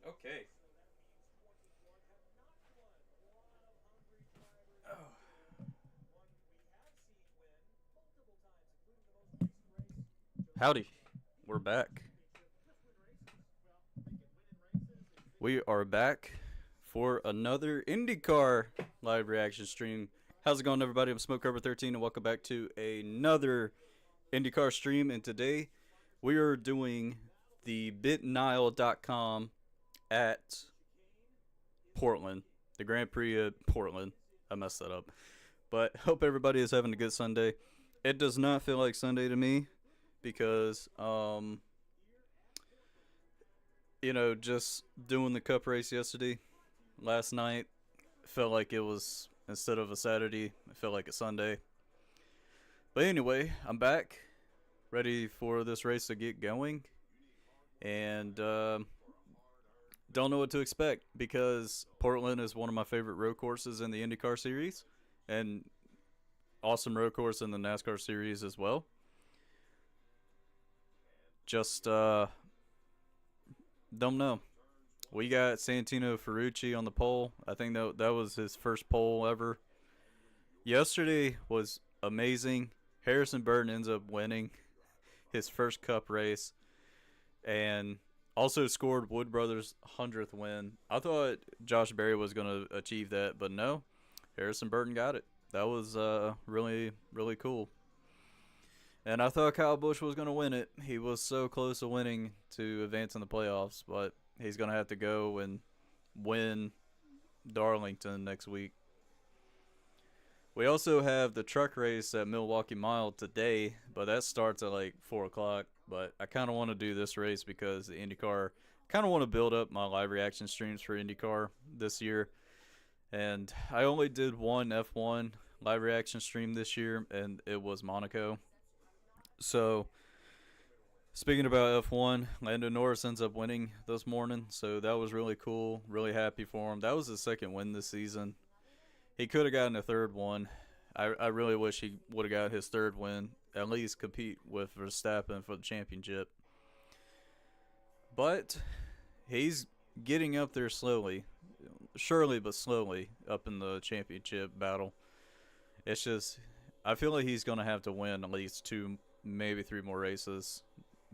Okay. Oh. Howdy. We're back. We are back for another INDYCAR live reaction stream. How's it going, everybody? I'm SmokeCover13, and welcome back to another INDYCAR stream. And today we are doing the bitnile.com at Portland, the Grand Prix at Portland. I messed that up. But hope everybody is having a good Sunday. It does not feel like Sunday to me because, just doing the cup race yesterday, last night, felt like it was, instead of a Saturday, it felt like a Sunday. But anyway, I'm back, ready for this race to get going. And don't know what to expect because Portland is one of my favorite road courses in the INDYCAR series, and awesome road course in the NASCAR series as well. Just don't know. We got Santino Ferrucci on the pole. I think that was his first pole ever. Yesterday was amazing. Harrison Burton ends up winning his first cup race, and also scored Wood Brothers' 100th win. I thought Josh Berry was going to achieve that, but no, Harrison Burton got it. That was really, really cool. And I thought Kyle Busch was going to win it. He was so close to winning to advance in the playoffs, but he's going to have to go and win Darlington next week. We also have the truck race at Milwaukee Mile today, but that starts at like 4 o'clock. But I kind of want to do this race because the INDYCAR, kind of want to build up my live reaction streams for INDYCAR this year. And I only did one F1 live reaction stream this year, and it was Monaco. So, speaking about F1, Lando Norris ends up winning this morning, so that was really cool. Really happy for him. That was his second win this season. He could have gotten a third one. I really wish he would have got his third win, at least compete with Verstappen for the championship. But he's getting up there slowly, surely but slowly, up in the championship battle. It's just, I feel like he's going to have to win at least 2, maybe 3 more races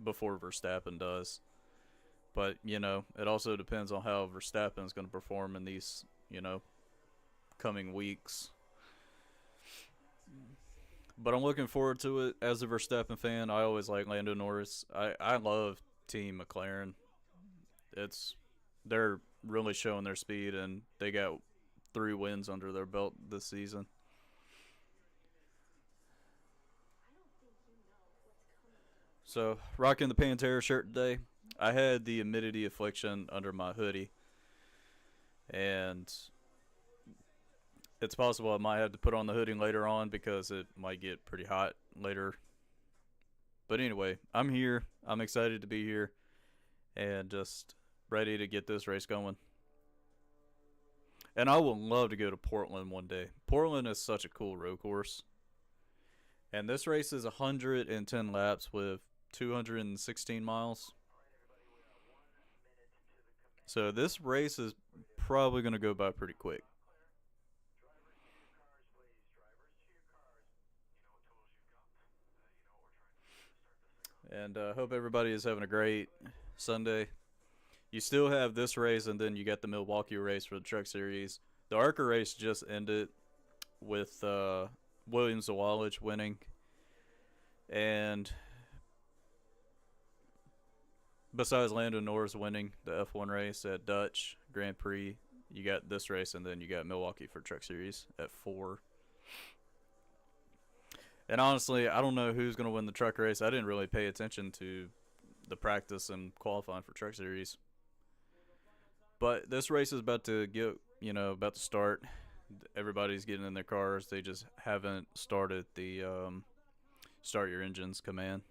before Verstappen does. But, it also depends on how Verstappen is going to perform in these, coming weeks. But I'm looking forward to it. As a Verstappen fan, I always like Lando Norris. I love Team McLaren. They're really showing their speed, and they got 3 wins under their belt this season. So, rocking the Pantera shirt today. I had the humidity affliction under my hoodie, and it's possible I might have to put on the hoodie later on because it might get pretty hot later. But anyway, I'm here. I'm excited to be here and just ready to get this race going. And I would love to go to Portland one day. Portland is such a cool road course. And this race is 110 laps with 216 miles. So this race is probably going to go by pretty quick. And I hope everybody is having a great Sunday. You still have this race, and then you got the Milwaukee race for the Truck Series. The ARCA race just ended with Williams Zawalich winning. And besides Lando Norris winning the F1 race at Dutch Grand Prix, you got this race, and then you got Milwaukee for Truck Series at 4. And honestly, I don't know who's going to win the truck race. I didn't really pay attention to the practice and qualifying for Truck Series. But this race is about to about to start. Everybody's getting in their cars. They just haven't started the start your engines command.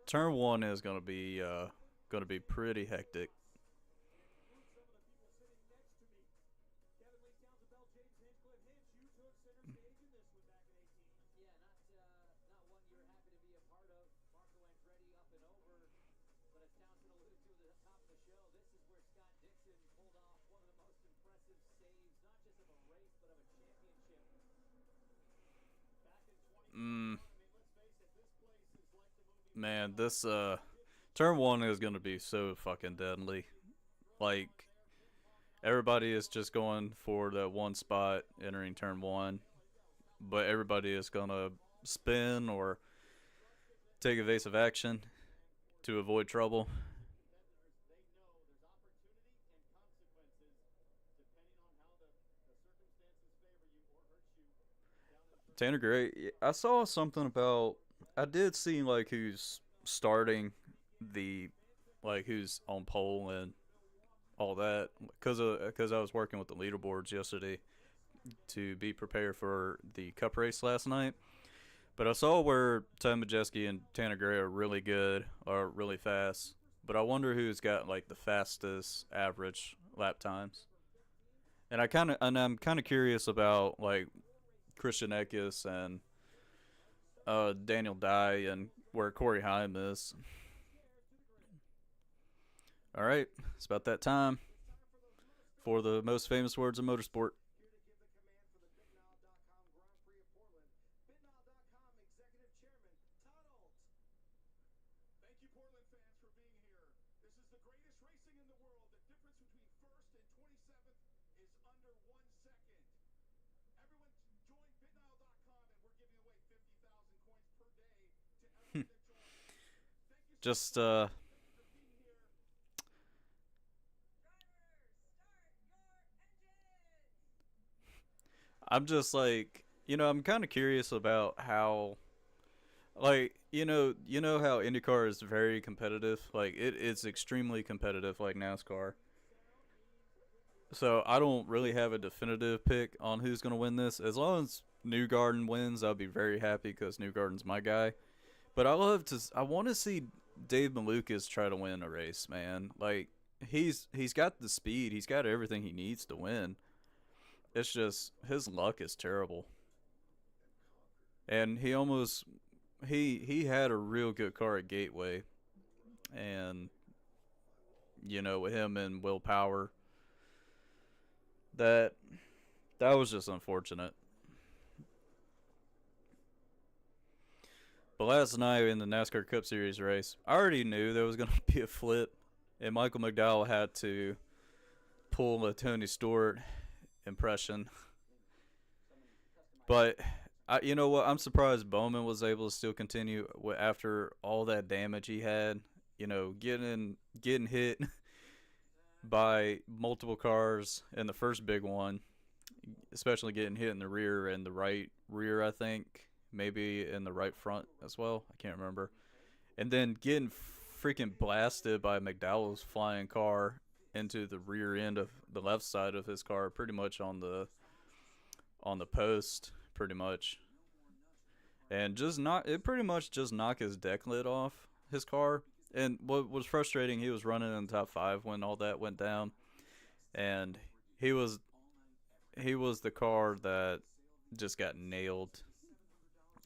Turn 1 is going to be pretty hectic. Mm, man, this turn one is gonna be so fucking deadly. Like everybody is just going for that one spot entering turn one, but everybody is gonna spin or take evasive action to avoid trouble. Tanner Gray, I saw something about. I did see like who's starting the, like who's on pole and all that because I was working with the leaderboards yesterday to be prepared for the cup race last night. But I saw where Tom Majeski and Tanner Gray are really good, are really fast. But I wonder who's got like the fastest average lap times. And I'm kind of curious about like Christian Eckes and Daniel Dye and where Corey Heim is. All right, it's about that time for the most famous words of motorsport. Just I'm just like, I'm kind of curious about how, like, you know how IndyCar is very competitive. Like, it's extremely competitive, like NASCAR. So I don't really have a definitive pick on who's gonna win this. As long as Newgarden wins, I'll be very happy because Newgarden's my guy. But I want to see Dave Malukas try to win a race, man. Like, he's got the speed, he's got everything he needs to win. It's just his luck is terrible. And he had a real good car at Gateway, and with him and Will Power, that that was just unfortunate. But last night in the NASCAR Cup Series race, I already knew there was going to be a flip, and Michael McDowell had to pull a Tony Stewart impression. But you know what? I'm surprised Bowman was able to still continue after all that damage he had. Getting hit by multiple cars in the first big one, especially getting hit in the rear and the right rear. I think maybe in the right front as well. I can't remember. And then getting freaking blasted by McDowell's flying car into the rear end of the left side of his car, pretty much on the post, pretty much, and just not it pretty much just knocked his deck lid off his car. And what was frustrating, he was running in the top five when all that went down, and he was he was the car that just got nailed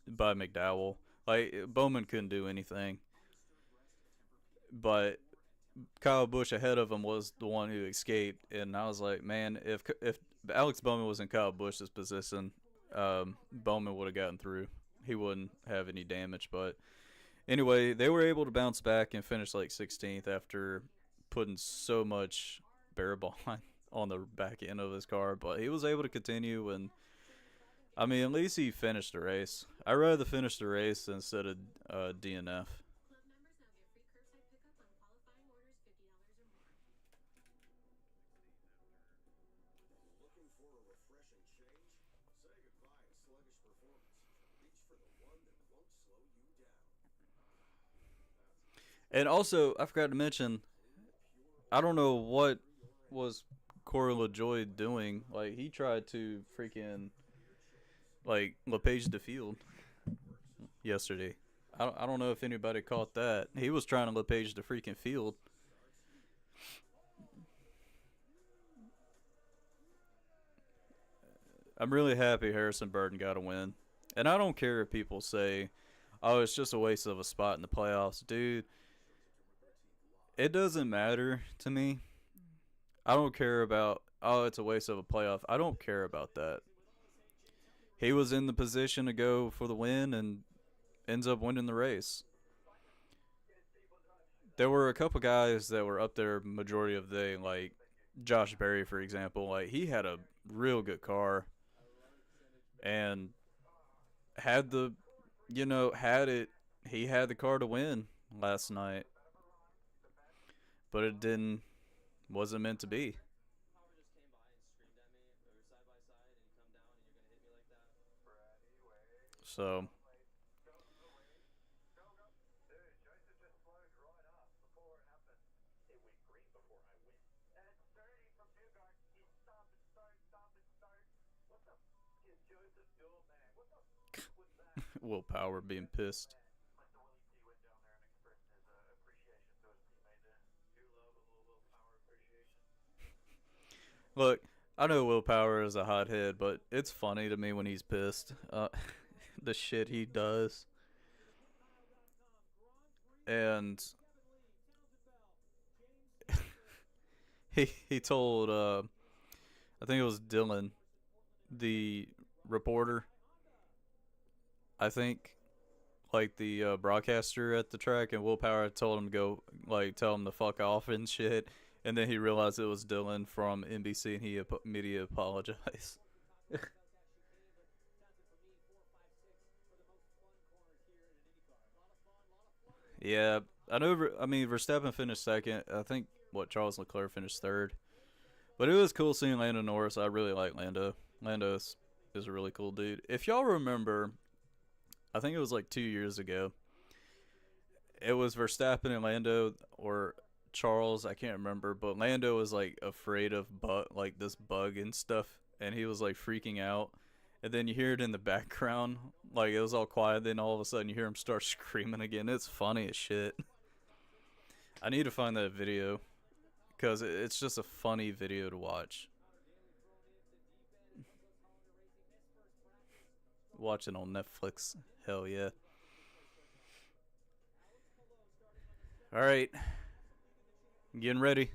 by McDowell. Like Bowman couldn't do anything, but Kyle Busch ahead of him was the one who escaped, and I was like, man, if Alex Bowman was in Kyle Busch's position, Bowman would have gotten through. He wouldn't have any damage, but anyway, they were able to bounce back and finish like 16th after putting so much barrel on the back end of his car, but he was able to continue, and I mean, at least he finished the race. I'd rather finish the race instead of DNF. And also, I forgot to mention, I don't know what was Corey LaJoy doing. Like, he tried to freaking, like, LePage the field yesterday. I don't know if anybody caught that. He was trying to LePage the freaking field. I'm really happy Harrison Burton got a win. And I don't care if people say, oh, it's just a waste of a spot in the playoffs. Dude, it doesn't matter to me. I don't care about oh, it's a waste of a playoff. I don't care about that. He was in the position to go for the win and ends up winning the race. There were a couple guys that were up there majority of the day, like Josh Berry, for example. Like he had a real good car and had the, had it. He had the car to win last night, but it didn't. Wasn't meant to be. So willpower being pissed. Look, I know willpower is a hothead, but it's funny to me when he's pissed. The shit he does, and he told I think it was Dylan, the reporter. I think like the broadcaster at the track, and willpower told him to go like tell him to fuck off and shit. And then he realized it was Dylan from NBC, and he immediately apologized. Yeah, I know. I mean, Verstappen finished second. I think what Charles Leclerc finished third. But it was cool seeing Lando Norris. I really like Lando. Lando is a really cool dude. If y'all remember, I think it was like 2 years ago. It was Verstappen and Lando, or Charles. I can't remember, but Lando was like afraid of like this bug and stuff, and he was like freaking out. And then you hear it in the background, like it was all quiet. Then all of a sudden you hear him start screaming again. It's funny as shit. I need to find that video because it's just a funny video to watch. Watch it on Netflix. Hell yeah. All right, getting ready.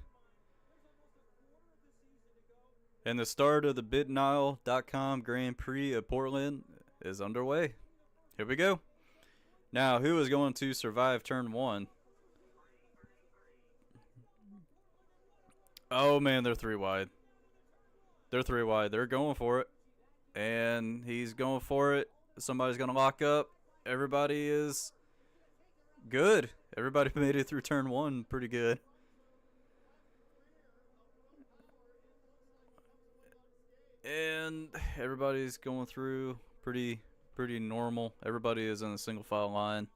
And the start of the BitNile.com Grand Prix of Portland is underway. Here we go. Now, who is going to survive turn one? Oh man, they're three wide. They're three wide. They're going for it. And he's going for it. Somebody's going to lock up. Everybody is good. Everybody made it through turn one pretty good. And everybody's going through pretty normal. Everybody is in a single file line.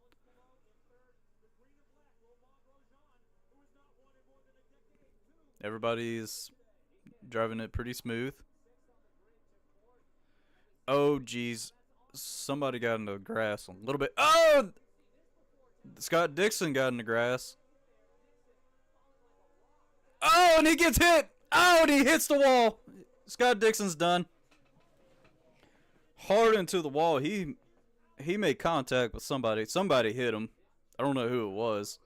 Everybody's driving it pretty smooth. Oh geez, somebody got in the grass a little bit. Oh, Scott Dixon got in the grass. Oh, and he gets hit. Oh, and he hits the wall. Scott Dixon's done. Hard into the wall. He made contact with somebody. Somebody hit him. I don't know who it was.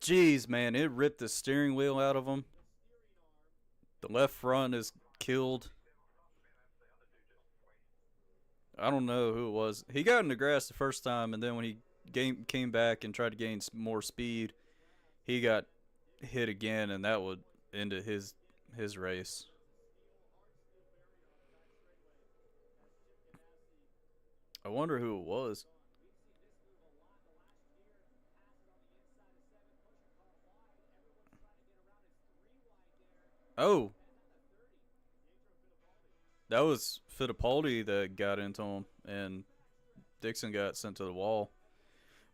Jeez, man, it ripped the steering wheel out of him. The left front is killed. I don't know who it was. He got in the grass the first time, and then when he came back and tried to gain more speed, he got hit again, and that would end his race. I wonder who it was. Oh, that was Fittipaldi that got into him, and Dixon got sent to the wall.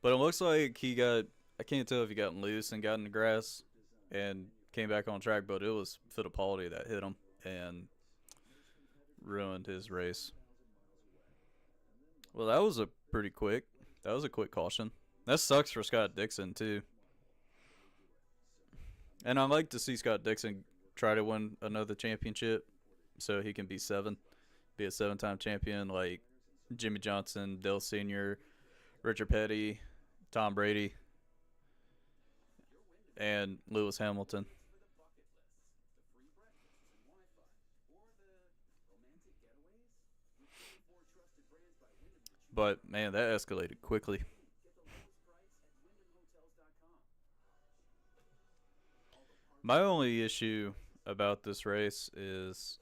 But it looks like he got. I can't tell if he got loose and got in the grass and came back on track, but it was Fittipaldi that hit him and ruined his race. Well, that was a pretty quick. That was a quick caution. That sucks for Scott Dixon too. And I'd like to see Scott Dixon try to win another championship so he can be a seven-time champion like Jimmy Johnson, Dale Sr., Richard Petty, Tom Brady, and Lewis Hamilton. But man, that escalated quickly. My only issue about this race is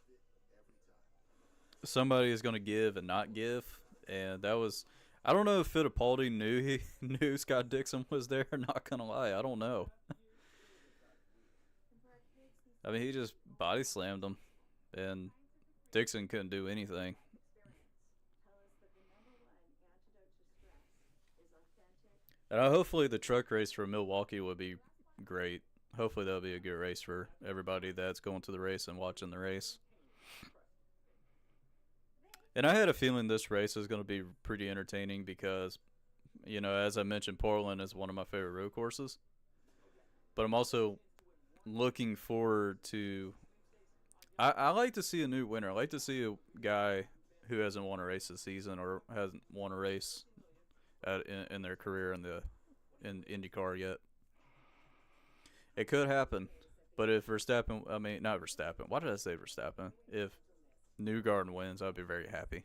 somebody is going to give and not give, and that was. I don't know if Fittipaldi knew he knew Scott Dixon was there. Not gonna lie, I don't know. I mean, he just body slammed him, and Dixon couldn't do anything. And hopefully, the truck race for Milwaukee will be great. Hopefully, that'll be a good race for everybody that's going to the race and watching the race. And I had a feeling this race is going to be pretty entertaining because, as I mentioned, Portland is one of my favorite road courses. But I'm also looking forward to. I like to see a new winner. I like to see a guy who hasn't won a race this season or hasn't won a race in their career in IndyCar yet. It could happen, but if Verstappen, I mean not Verstappen. Why did I say Verstappen? If Newgarden wins, I'd be very happy.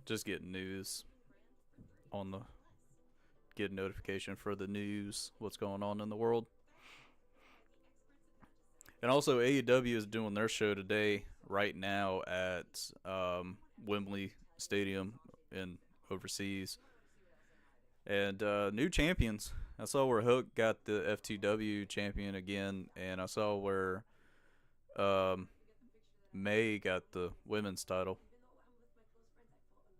Just get news on the get notification for the news, what's going on in the world. And also, AEW is doing their show today, right now at Wembley Stadium in overseas, and new champions. I saw where Hook got the FTW champion again, and I saw where um, May got the women's title.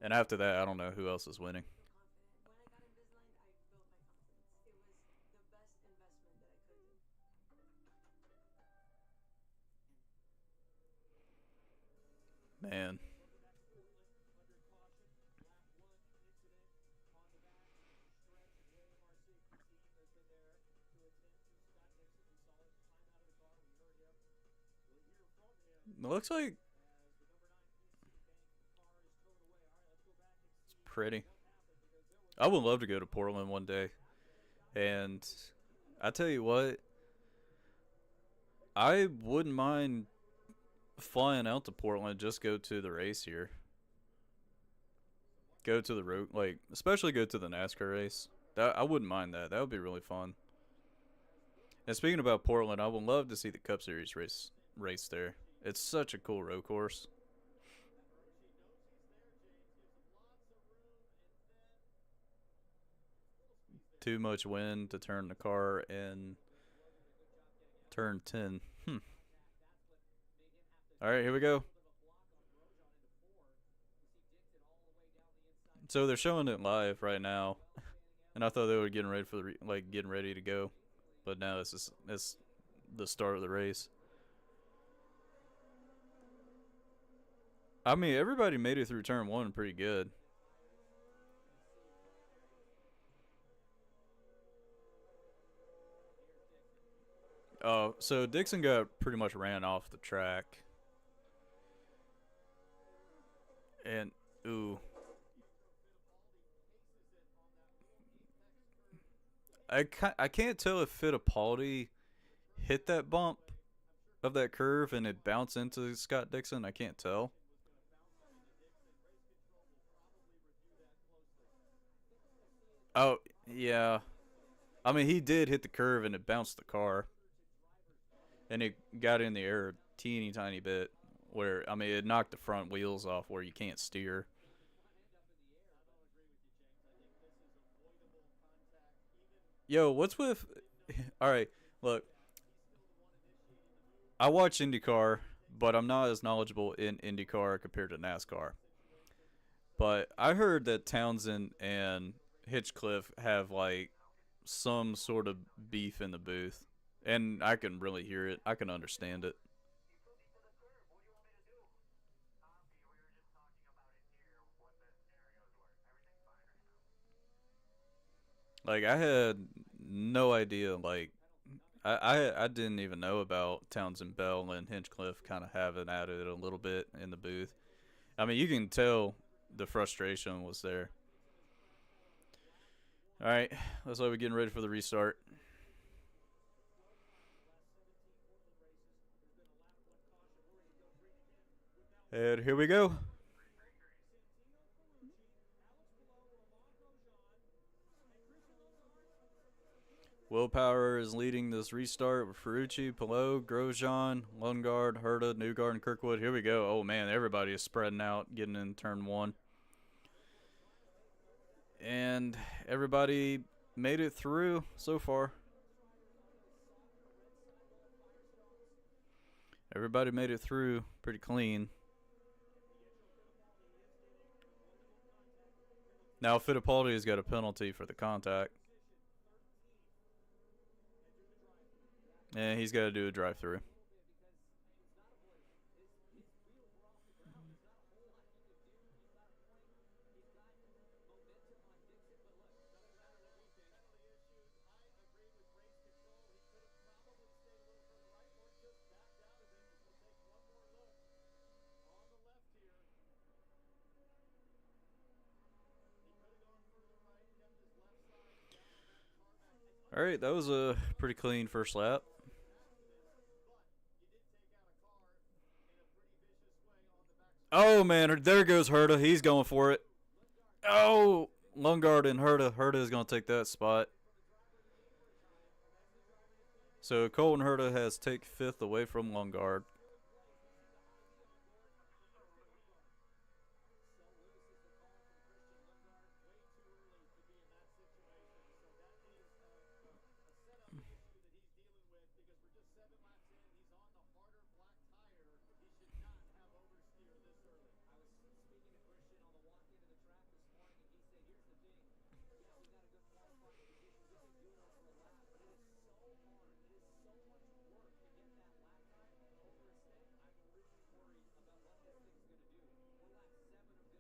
And after that, I don't know who else is winning. Man, it looks like it's pretty. I would love to go to Portland one day, and I tell you what, I wouldn't mind flying out to Portland, just go to the race here. Go to the road, like especially go to the NASCAR race. That I wouldn't mind that. That would be really fun. And speaking about Portland, I would love to see the Cup Series race there. It's such a cool road course. Too much wind to turn the car in turn 10. All right, here we go. So they're showing it live right now, and I thought they were getting ready for getting ready to go, but now it's the start of the race. I mean, everybody made it through turn one pretty good. So Dixon got pretty much ran off the track, and ooh, I can't tell if Fittipaldi hit that bump of that curve and it bounced into Scott Dixon. I can't tell. Oh yeah, I mean he did hit the curve and it bounced the car and it got in the air a teeny tiny bit. Where I mean it knocked the front wheels off where you can't steer. Yo, what's with? All right, look, I watch IndyCar, but I'm not as knowledgeable in IndyCar compared to NASCAR. But I heard that Townsend and Hitchcliff have like some sort of beef in the booth, and I can really hear it. I can understand it. Like I had no idea. Like I didn't even know about Townsend Bell and Hinchcliffe kind of having at it a little bit in the booth. I mean, you can tell the frustration was there. All right, that's why we're getting ready for the restart. And here we go. Willpower is leading this restart with Ferrucci, Pillow, Grosjean, Lundgaard, Herta, Newgarden, and Kirkwood. Here we go. Oh man, everybody is spreading out, getting in turn one. And everybody made it through so far. Everybody made it through pretty clean. Now Fittipaldi has got a penalty for the contact. And he's got to do a drive-through. All right, that was a pretty clean first lap. Oh man, there goes Herta. He's going for it. Oh, Lundgaard and Herta. Herta is going to take that spot. So Colton Herta has take fifth away from Lundgaard.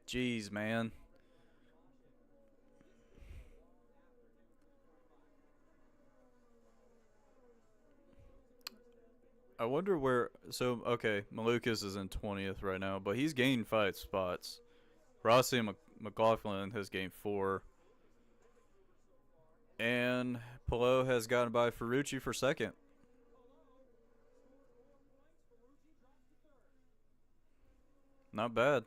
Jeez, man. I wonder where. So, okay, Malukas is in 20th right now, but he's gained 5 spots. Rossi and McLaughlin has gained 4. And Pillow has gotten by Ferrucci for second. Not bad.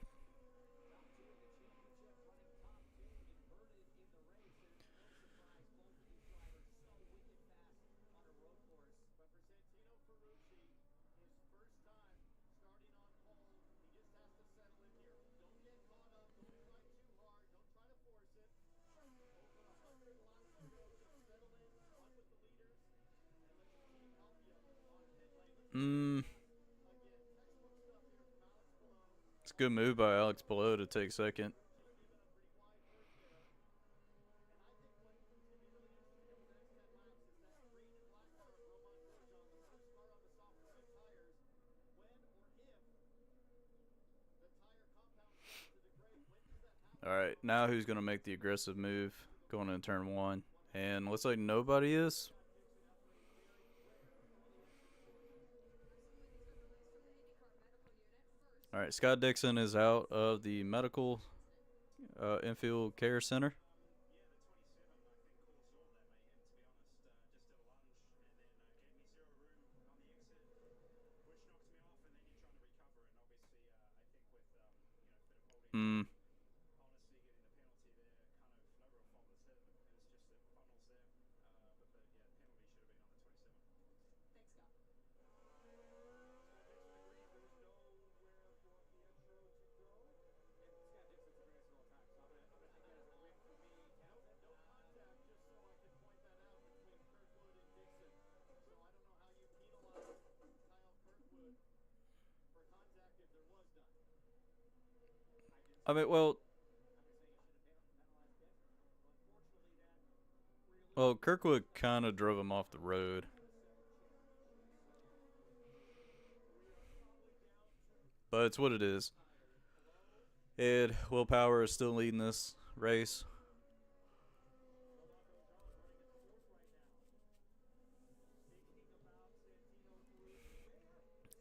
It's a good move by Alex Pillow to take second. All right, now who's going to make the aggressive move going into turn one? And looks like nobody is. All right, Scott Dixon is out of the medical infield care center. Hmm. I mean, well, Kirkwood kind of drove him off the road. But it's what it is. Ed Willpower is still leading this race.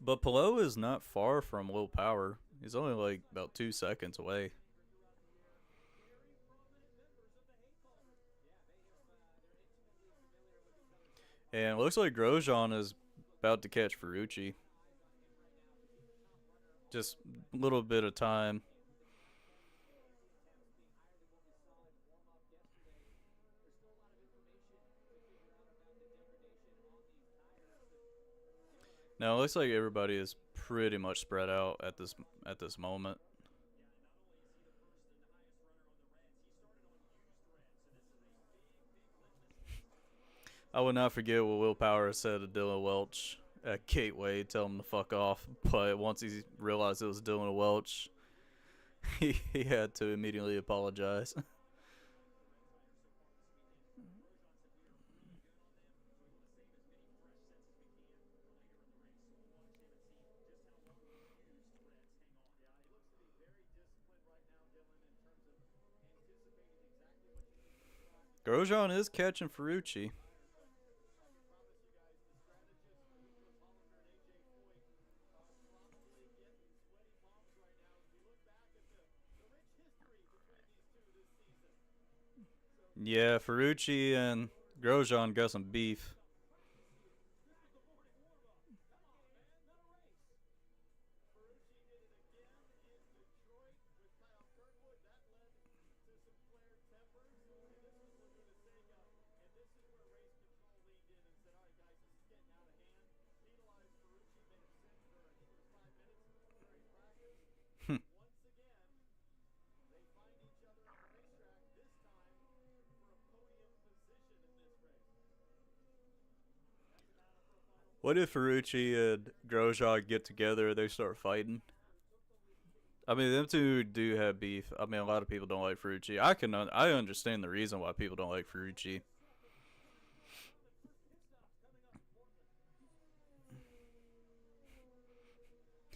But Pillow is not far from Willpower. He's only like about 2 seconds away. And it looks like Grosjean is about to catch Ferrucci. Just a little bit of time. Now it looks like everybody is pretty much spread out at this moment. I would not forget what Will Power said to Dylan Welch at Gateway, tell him to fuck off. But once he realized it was Dylan Welch, he had to immediately apologize. Grosjean is catching Ferrucci. Yeah, Ferrucci and Grosjean got some beef. What if Ferrucci and Grosjean get together and they start fighting? I mean, them two do have beef. I mean, a lot of people don't like Ferrucci. I understand the reason why people don't like Ferrucci.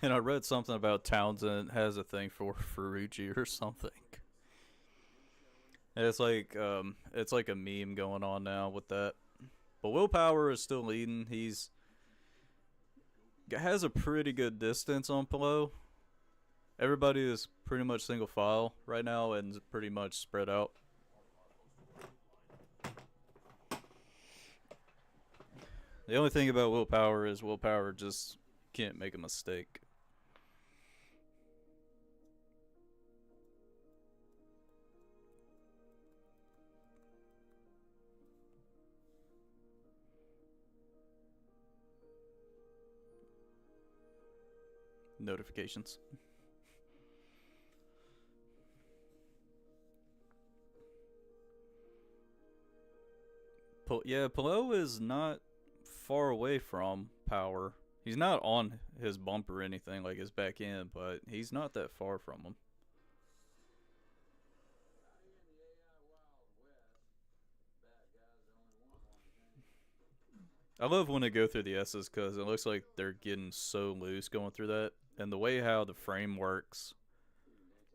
And I read something about Townsend has a thing for Ferrucci or something. And it's like a meme going on now with that. But Will Power is still leading. He's has a pretty good distance on Pillow. Everybody is pretty much single file right now and pretty much spread out. The only thing about Will Power is Will Power just can't make a mistake. Notifications. Yeah, Pillow is not far away from Power. He's not on his bump or anything like his back end, but he's not that far from him. I love when they go through the S's because it looks like they're getting so loose going through that. And the way how the frame works,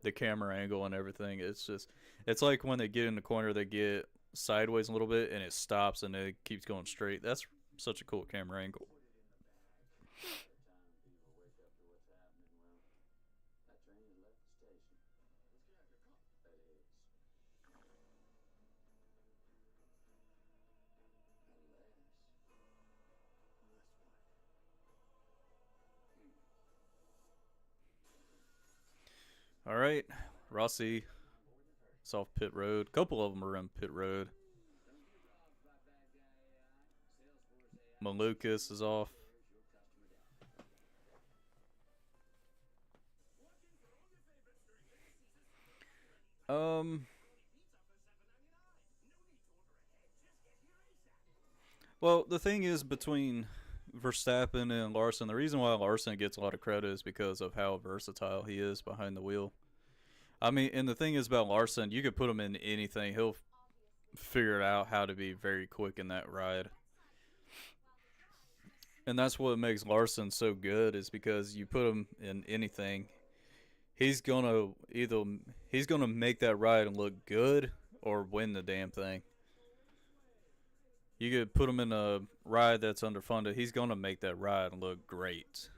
the camera angle and everything, it's like when they get in the corner, they get sideways a little bit and it stops and it keeps going straight. That's such a cool camera angle. All right, Rossi, it's off pit road. A couple of them are in pit road. Malukas is off. Um, well, the thing is between Verstappen and Larson, the reason why Larson gets a lot of credit is because of how versatile he is behind the wheel. I mean, and the thing is about Larson, you could put him in anything. He'll figure out how to be very quick in that ride. And that's what makes Larson so good is because you put him in anything, either he's gonna make that ride and look good or win the damn thing. You could put him in a ride that's underfunded, he's gonna make that ride look great.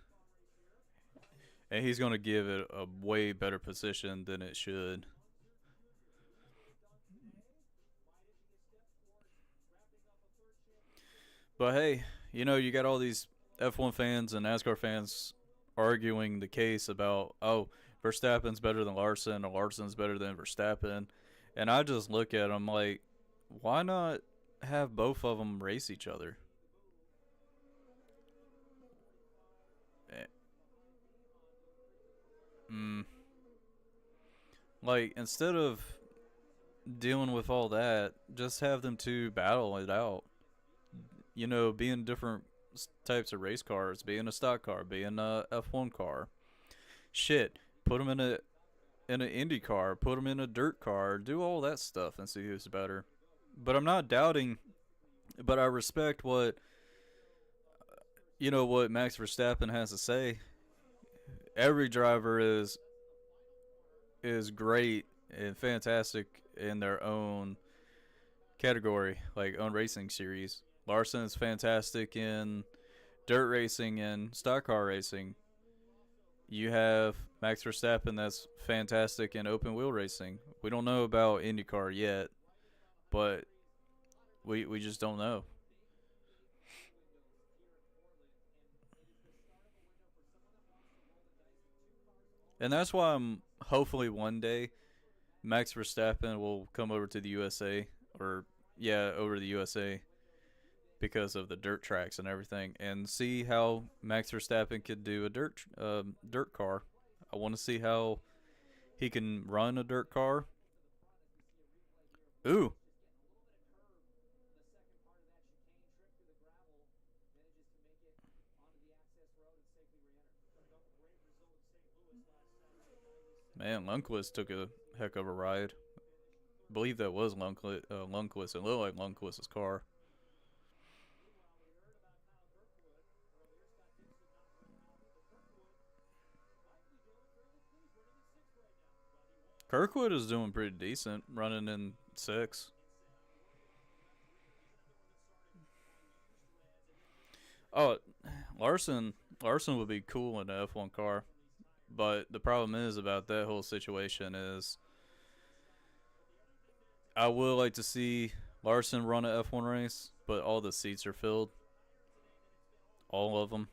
And he's gonna give it a way better position than it should. But hey, you got all these F1 fans and NASCAR fans arguing the case about, oh, Verstappen's better than Larson or Larson's better than Verstappen. And I just look at them like, why not have both of them race each other? Eh, Mm, like, instead of dealing with all that, just have them two battle it out. Being different types of race cars, being a stock car, being a F1 car. Shit, put them in an Indy car, put them in a dirt car, do all that stuff and see who's better. But I'm not doubting, but I respect what Max Verstappen has to say. Every driver is great and fantastic in their own category, like own racing series. Larson is fantastic in dirt racing and stock car racing. You have Max Verstappen that's fantastic in open wheel racing. We don't know about IndyCar yet, but we just don't know. And that's why I'm hopefully one day Max Verstappen will come over to the USA, or yeah, over to the USA because of the dirt tracks and everything, and see how Max Verstappen could do a dirt car. I want to see how he can run a dirt car. Ooh, man, Lundqvist took a heck of a ride. I believe that was Lundqvist. It looked like Lundqvist's car. Kirkwood is doing pretty decent, running in six. Oh, Larson would be cool in an F1 car, but the problem is about that whole situation is I would like to see Larson run an F1 race, but all the seats are filled, all of them.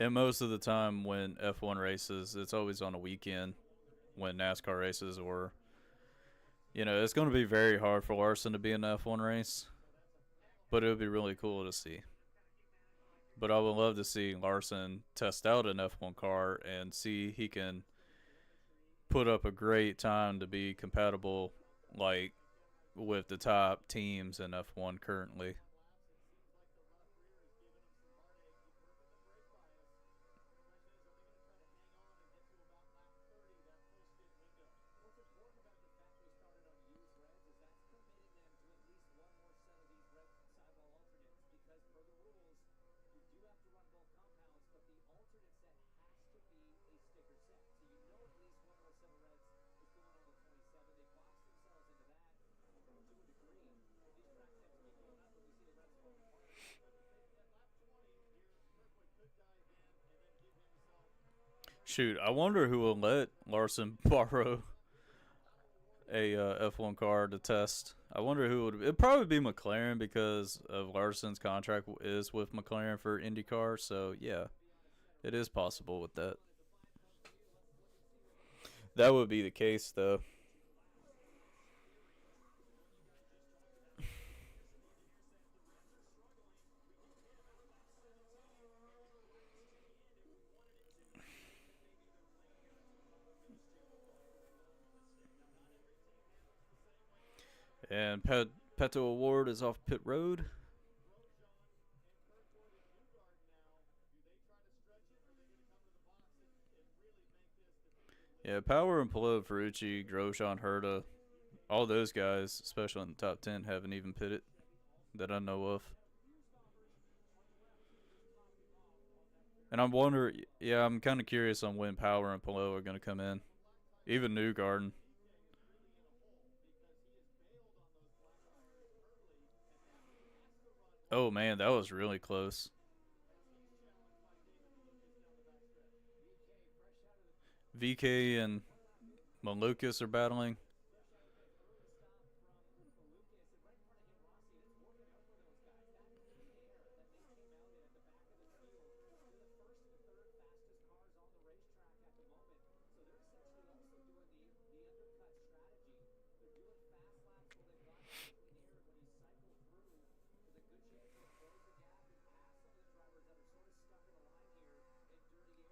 And most of the time when F1 races, it's always on a weekend when NASCAR races, or it's going to be very hard for Larson to be in an F1 race, but it would be really cool to see. But I would love to see Larson test out an F1 car and see he can put up a great time to be compatible, like with the top teams in F1 currently. Shoot, I wonder who will let Larson borrow a F1 car to test. I wonder who would. It'd probably be McLaren because of Larson's contract is with McLaren for IndyCar. So yeah, it is possible with that. That would be the case though. And Peto Award is off pit road. Yeah, Power and Palou, Ferrucci, Grosjean, Herta, all those guys, especially in the top 10, haven't even pitted that I know of. And I'm wondering, yeah, I'm kind of curious on when Power and Palou are going to come in. Even Newgarden. Oh man, that was really close. VK and Malukas are battling.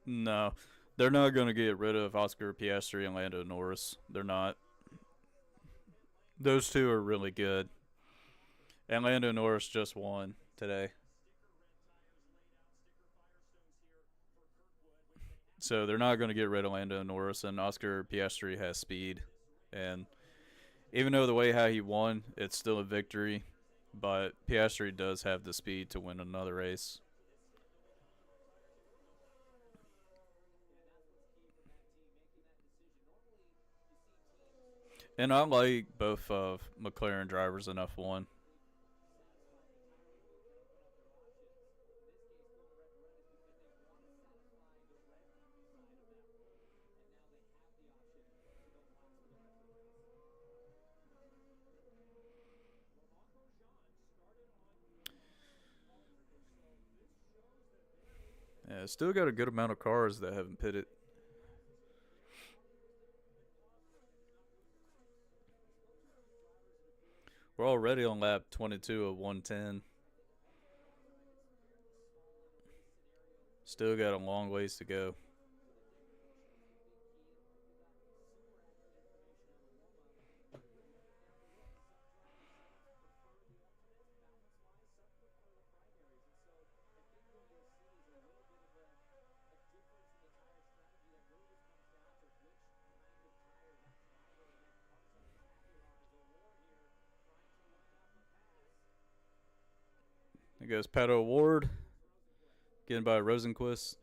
No, they're not going to get rid of Oscar Piastri and Lando Norris. They're not. Those two are really good. And Lando Norris just won today. So they're not going to get rid of Lando Norris, and Oscar Piastri has speed. And even though the way how he won, it's still a victory. But Piastri does have the speed to win another race. And I like both of McLaren drivers in F1. Yeah, still got a good amount of cars that haven't pitted. We're already on lap 22 of 110. Still got a long ways to go. There goes Pato Ward, getting by Rosenquist.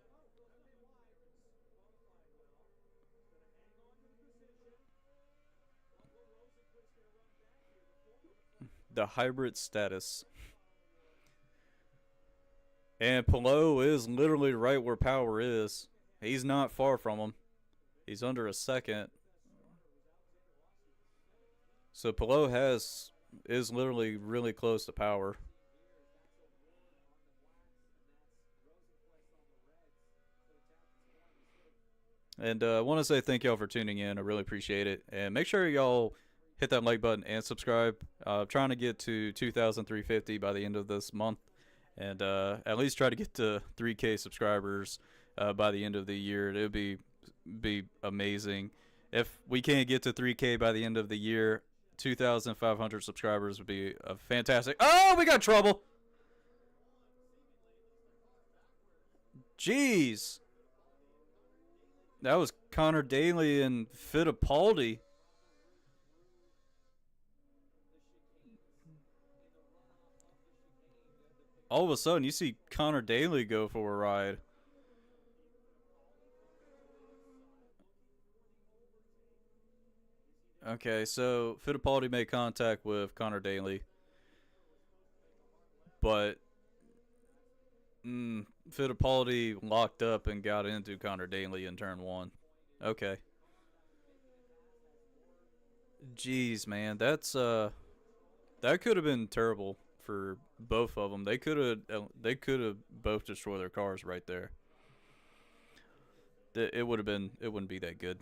The hybrid status. And Palou is literally right where Power is. He's not far from him. He's under a second. So Palou is literally really close to Power. And I want to say thank y'all for tuning in. I really appreciate it. And make sure y'all hit that like button and subscribe. Trying to get to 2,350 by the end of this month. And at least try to get to 3K subscribers by the end of the year. It would be amazing. If we can't get to 3K by the end of the year, 2,500 subscribers would be a fantastic. Oh, we got trouble. Jeez. That was Connor Daly and Fittipaldi. All of a sudden, you see Connor Daly go for a ride. Okay, so Fittipaldi made contact with Connor Daly, but Fittipaldi locked up and got into Connor Daly in turn one. Okay. Jeez, man, that could have been terrible for both of them. They could have both destroyed their cars right there. It would have been it wouldn't be that good.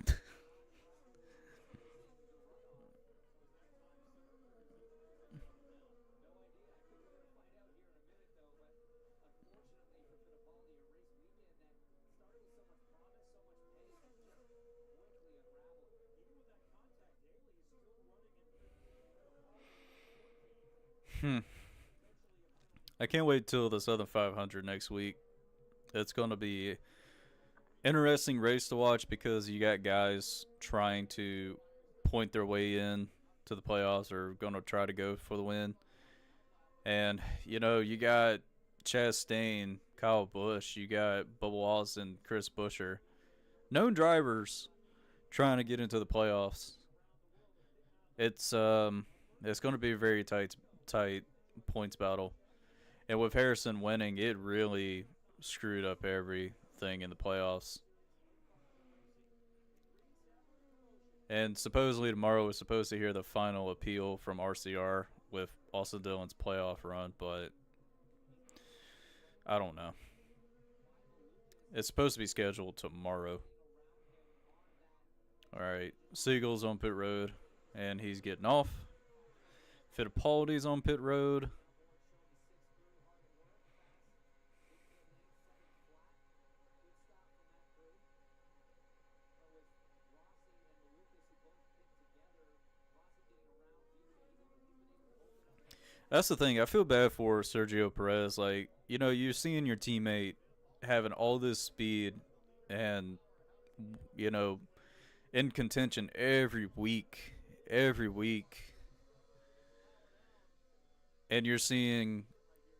Hmm. I can't wait till the Southern 500 next week. It's going to be interesting race to watch because you got guys trying to point their way in to the playoffs or going to try to go for the win. And, you got Chastain, Kyle Busch, you got Bubba Wallace and Chris Buescher. Known drivers trying to get into the playoffs. It's going to be a very tight points battle. And with Harrison winning, it really screwed up everything in the playoffs. And supposedly tomorrow we're supposed to hear the final appeal from RCR with Austin Dillon's playoff run, but I don't know. It's supposed to be scheduled tomorrow. All right, Siegel's on pit road, and he's getting off. Fittipaldi's on pit road. That's the thing. I feel bad for Sergio Perez. Like, you're seeing your teammate having all this speed and, you know, in contention every week, and you're seeing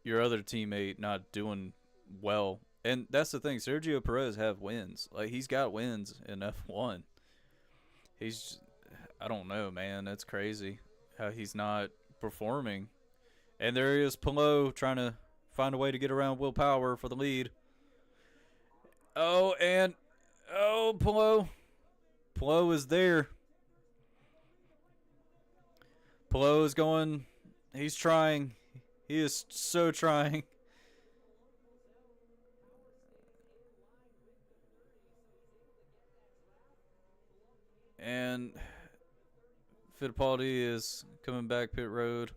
your other teammate not doing well. And that's the thing. Sergio Perez have wins. Like, he's got wins in F1. He's, I don't know, man. That's crazy how he's not performing. And there is Pillow trying to find a way to get around Will Power for the lead. Pillow is there. Pillow is going. He's trying. He is so trying. And Fittipaldi is coming back pit road.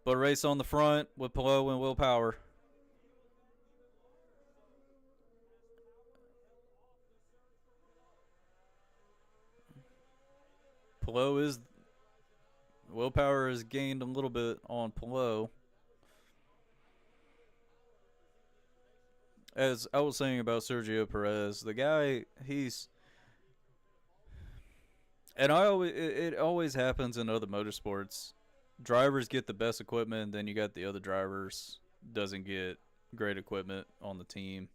But race on the front with Pillow and Will Power. Pillow is. Will Power has gained a little bit on Pillow. As I was saying about Sergio Perez, the guy, he's. And it always happens in other motorsports. Drivers get the best equipment, then you got the other drivers doesn't get great equipment on the team.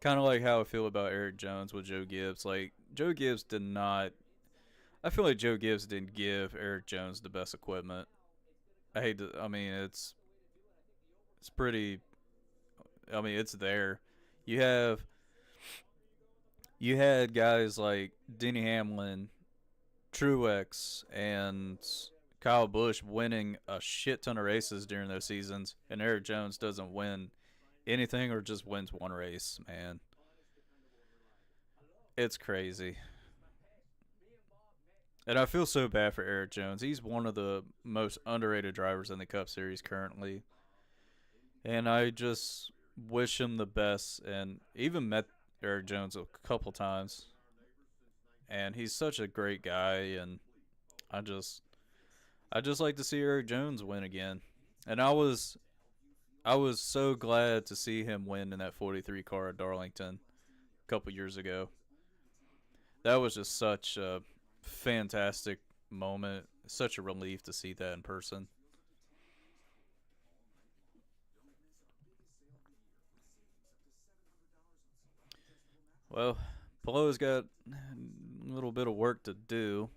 Kind of like how I feel about Eric Jones with Joe Gibbs. Like, Joe Gibbs did not. I feel like Joe Gibbs didn't give Eric Jones the best equipment. I hate to. I mean, it's pretty. I mean, it's there. You have. You had guys like Denny Hamlin, Truex, and Kyle Busch winning a shit ton of races during those seasons, and Eric Jones doesn't win anything or just wins one race, man. It's crazy. And I feel so bad for Eric Jones. He's one of the most underrated drivers in the Cup Series currently. And I just wish him the best, and even met Eric Jones a couple times. And he's such a great guy, and I just like to see Eric Jones win again. And I was so glad to see him win in that 43 car at Darlington a couple years ago. That was just such a fantastic moment. Such a relief to see that in person. Well, Palo's got a little bit of work to do.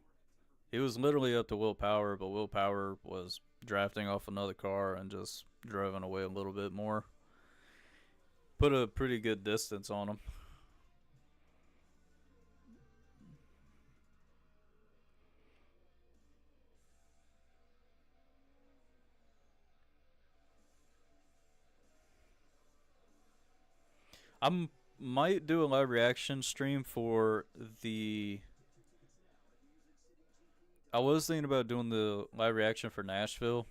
He was literally up to Will Power, but Will Power was drafting off another car and just driving away a little bit more. Put a pretty good distance on him. I might do a live reaction stream for the. I was thinking about doing the live reaction for Nashville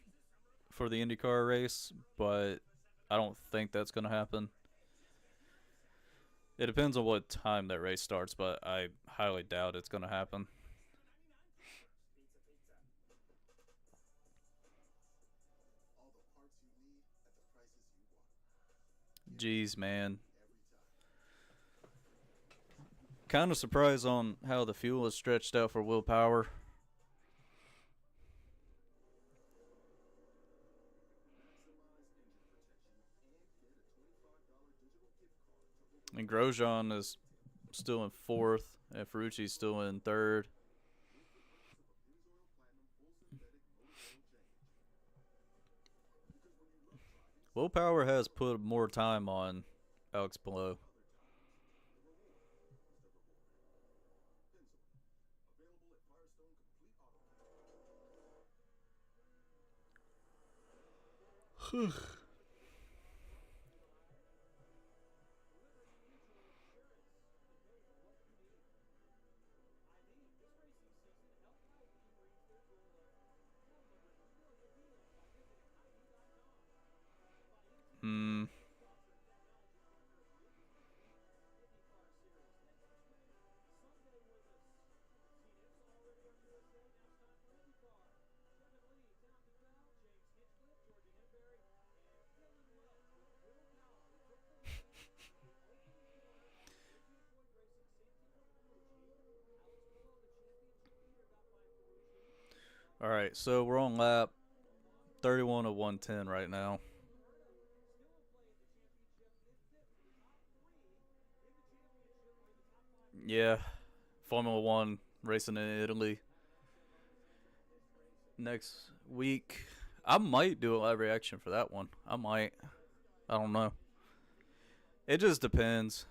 for the IndyCar race, but I don't think that's going to happen. It depends on what time that race starts, but I highly doubt it's going to happen. Jeez, man. Kind of surprised on how the fuel is stretched out for Will Power. And Grosjean is still in fourth, and Ferrucci's still in third. Will Power has put more time on Alex Palou. Hmm. All right, so we're on lap 31 of 110 right now. Yeah, Formula One racing in Italy next week. I might do a live reaction for that one. I might. I don't know. It just depends.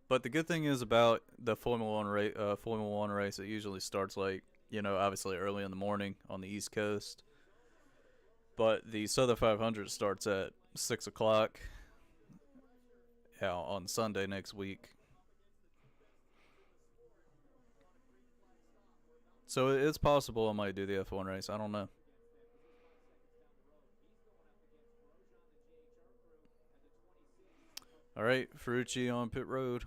But the good thing is about the Formula One race, it usually starts like obviously early in the morning on the East Coast. But the Southern 500 starts at 6 o'clock on Sunday next week. So it's possible I might do the F1 race. I don't know. All right, Ferrucci on pit road.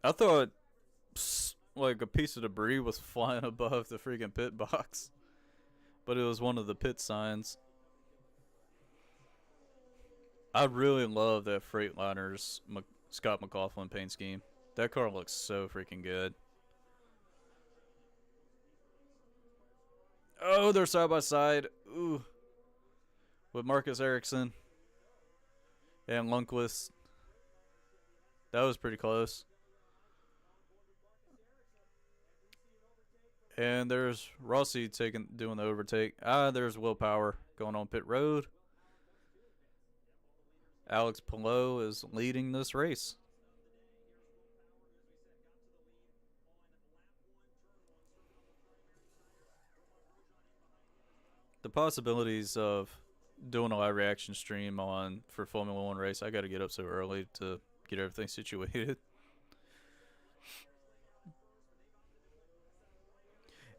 I thought like a piece of debris was flying above the freaking pit box, but it was one of the pit signs. I really love that Freightliner's Scott McLaughlin paint scheme. That car looks so freaking good. Oh, they're side by side. Ooh, with Marcus Ericsson and Lundqvist. That was pretty close. And there's Rossi doing the overtake. There's Will Power going on pit road. Alex Palou is leading this race. The possibilities of doing a live reaction stream for Formula One race, I got to get up so early to get everything situated.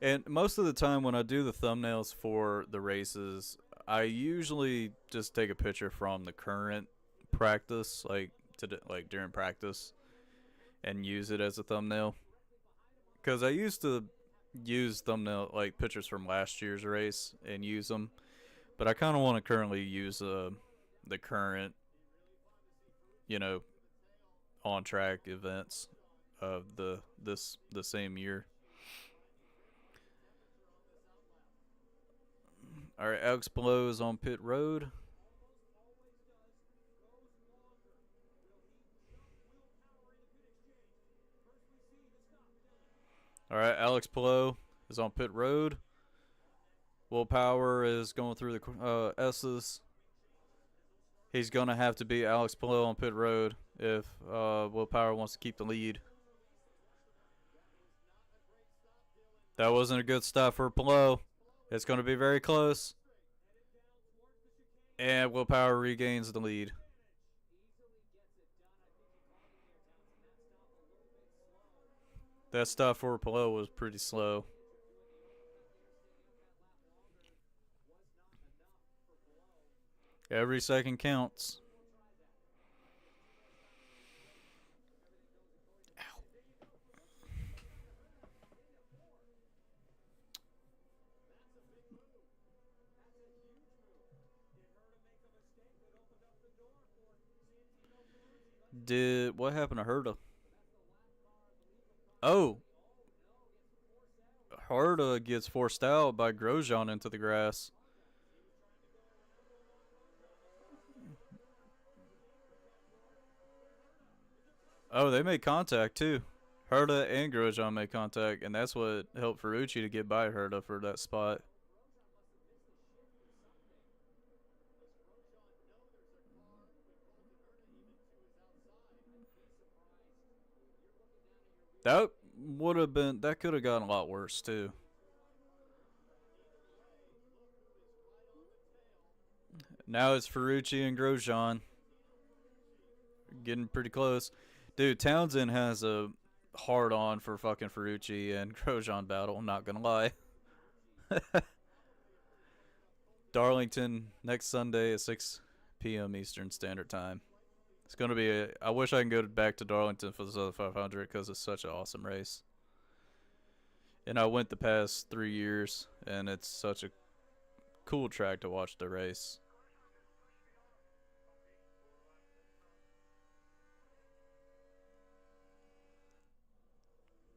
And most of the time when I do the thumbnails for the races, I usually just take a picture from the current practice, like during practice, and use it as a thumbnail. Because I used to use thumbnail like pictures from last year's race and use them, but I kind of want to currently use the current, you know, on track events of the same year. All right, Alex Palou is on pit road. All right, Alex Palou is on pit road. Will Power is going through the S's. He's going to have to beat Alex Palou on pit road if Will Power wants to keep the lead. That wasn't a good stop for Palou. It's going to be very close. And Will Power regains the lead. That stop for Palou was pretty slow. Every second counts. Ow. What happened to Herta? Oh, Herta gets forced out by Grosjean into the grass. Oh, they made contact too. Herta and Grosjean made contact, and that's what helped Ferrucci to get by Herta for that spot. That that could have gotten a lot worse too. Now it's Ferrucci and Grosjean getting pretty close. Dude, Townsend has a hard on for fucking Ferrucci and Grosjean battle, I'm not gonna lie. Darlington next Sunday at 6 p.m. Eastern Standard Time. It's gonna be. I wish I can go back to Darlington for this other 500 because it's such an awesome race. And I went the past 3 years, and it's such a cool track to watch the race.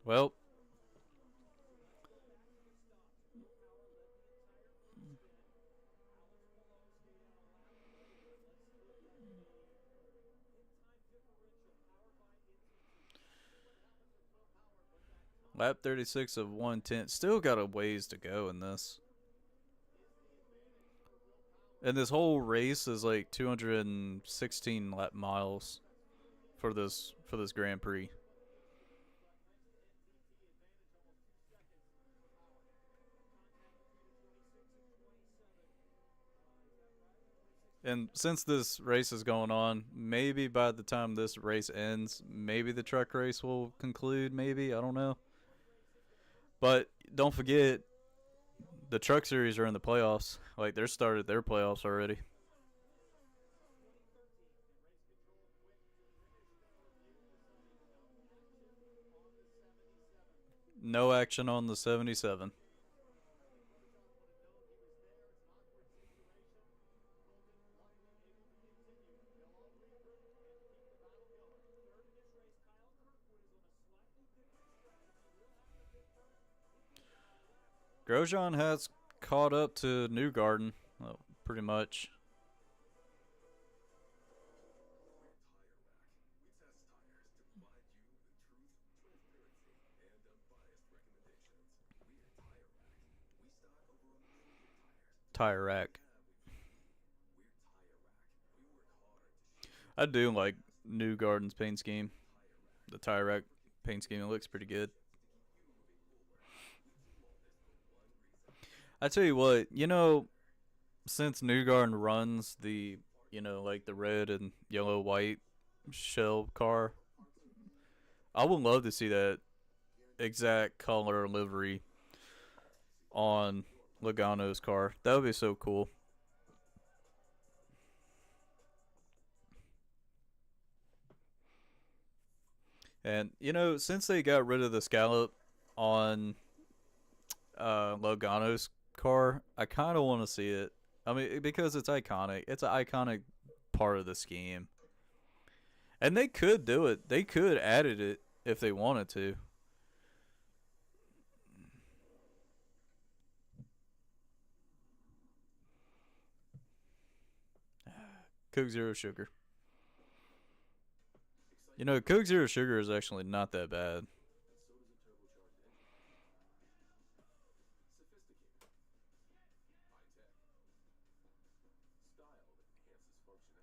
Well, lap 36 of 110. Still got a ways to go in this. And this whole race is like 216 lap miles for this Grand Prix. And since this race is going on, maybe by the time this race ends, maybe the truck race will conclude. Maybe, I don't know. But don't forget, the truck series are in the playoffs. Like, they're started their playoffs already. No action on the 77. Grosjean has caught up to Newgarden, pretty much. Tire rack. I do like Newgarden's paint scheme. The tire rack paint scheme, it looks pretty good. I tell you what, since Newgarden runs the, like the red and yellow white shell car, I would love to see that exact color livery on Logano's car. That would be so cool. And since they got rid of the scallop on Logano's car, I kind of want to see it. I mean, because it's iconic. It's an iconic part of the scheme, and they could do it. They could added it if they wanted to. Coke Zero Sugar. Coke Zero Sugar is actually not that bad.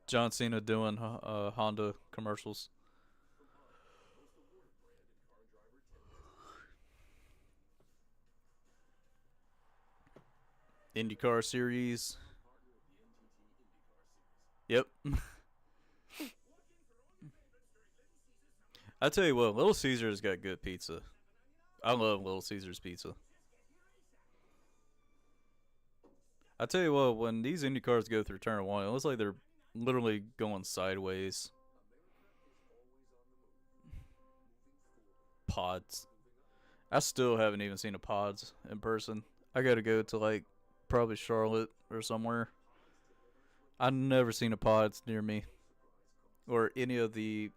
John Cena doing Honda commercials. INDYCAR series. Yep. I tell you what, Little Caesars got good pizza. I love Little Caesars pizza. I tell you what, when these Indy cars go through turn one, it looks like they're literally going sideways. Pods. I still haven't even seen a pods in person. I gotta go to like probably Charlotte or somewhere. I've never seen a pods near me or any of the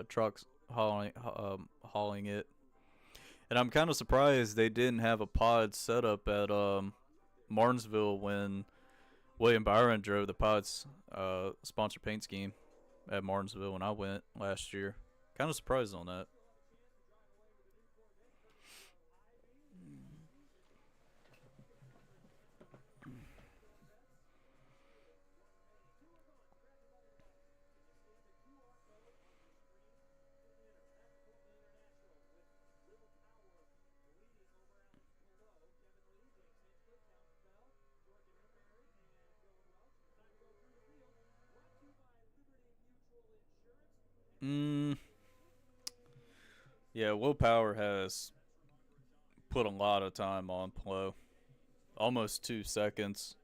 trucks hauling it. And I'm kind of surprised they didn't have a pod set up at Martinsville when William Byron drove the Pods sponsor paint scheme at Martinsville when I went last year. Kind of surprised on that. Mm, yeah, Will Power has put a lot of time on Plo. Almost 2 seconds.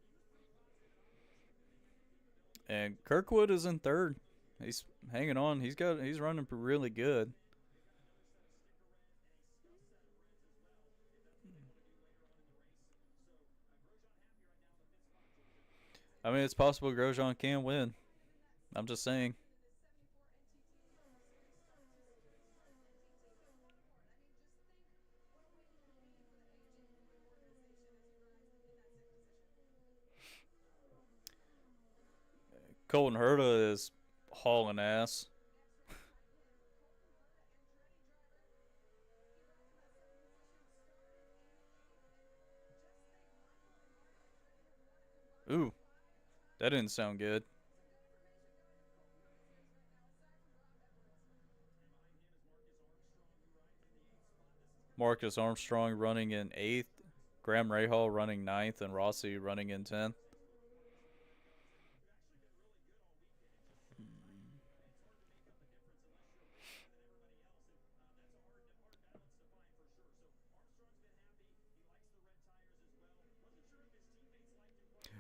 And Kirkwood is in third. He's hanging on. He's running really good. I mean, it's possible Grosjean can win. I'm just saying. Colton Herta is hauling ass. Ooh, that didn't sound good. Marcus Armstrong running in 8th, Graham Rahal running 9th, and Rossi running in 10th.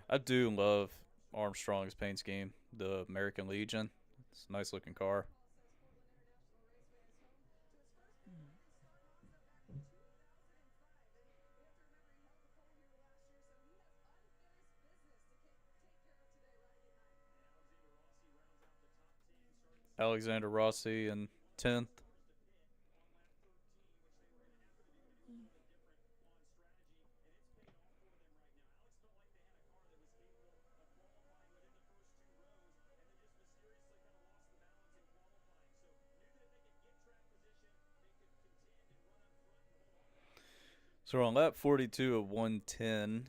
I do love Armstrong's paint scheme, the American Legion. It's a nice looking car. Alexander Rossi in 10th. So we're on lap 42 of 110.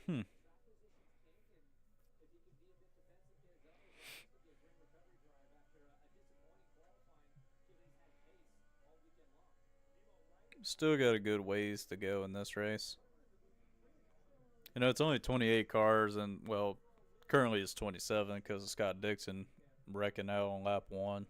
Hmm. Still got a good ways to go in this race. You know, it's only 28 cars, and, well, currently it's 27 because of Scott Dixon wrecking out on lap 1.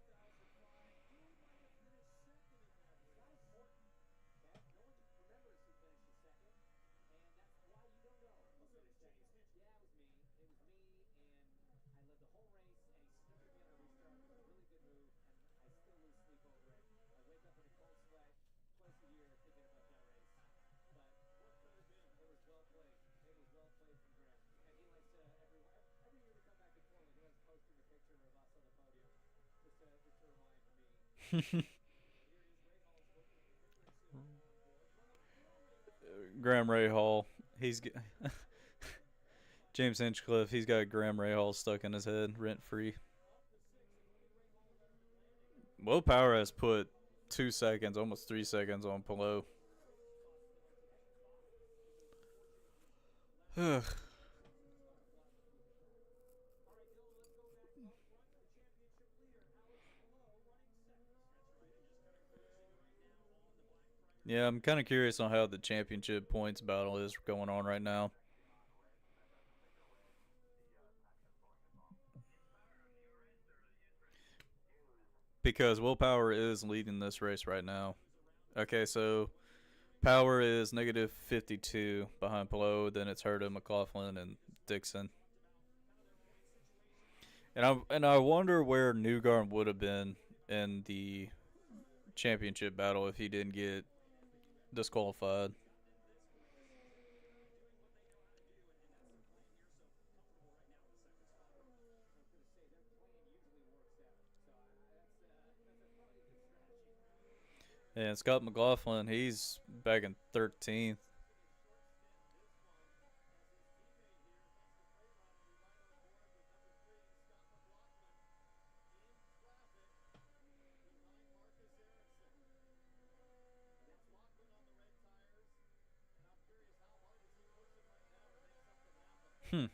Graham Rahal, he's James Hinchcliffe. He's got Graham Rahal stuck in his head, rent free. Will Power has put 2 seconds, almost 3 seconds on Pelot. Yeah, I'm kind of curious on how the championship points battle is going on right now. Because Will Power is leading this race right now. Okay, so Power is negative 52 behind Pelot. Then it's Herta, McLaughlin, and Dixon. And I wonder where Newgarden would have been in the championship battle if he didn't get disqualified. And Scott McLaughlin, he's back in 13th. Hmm.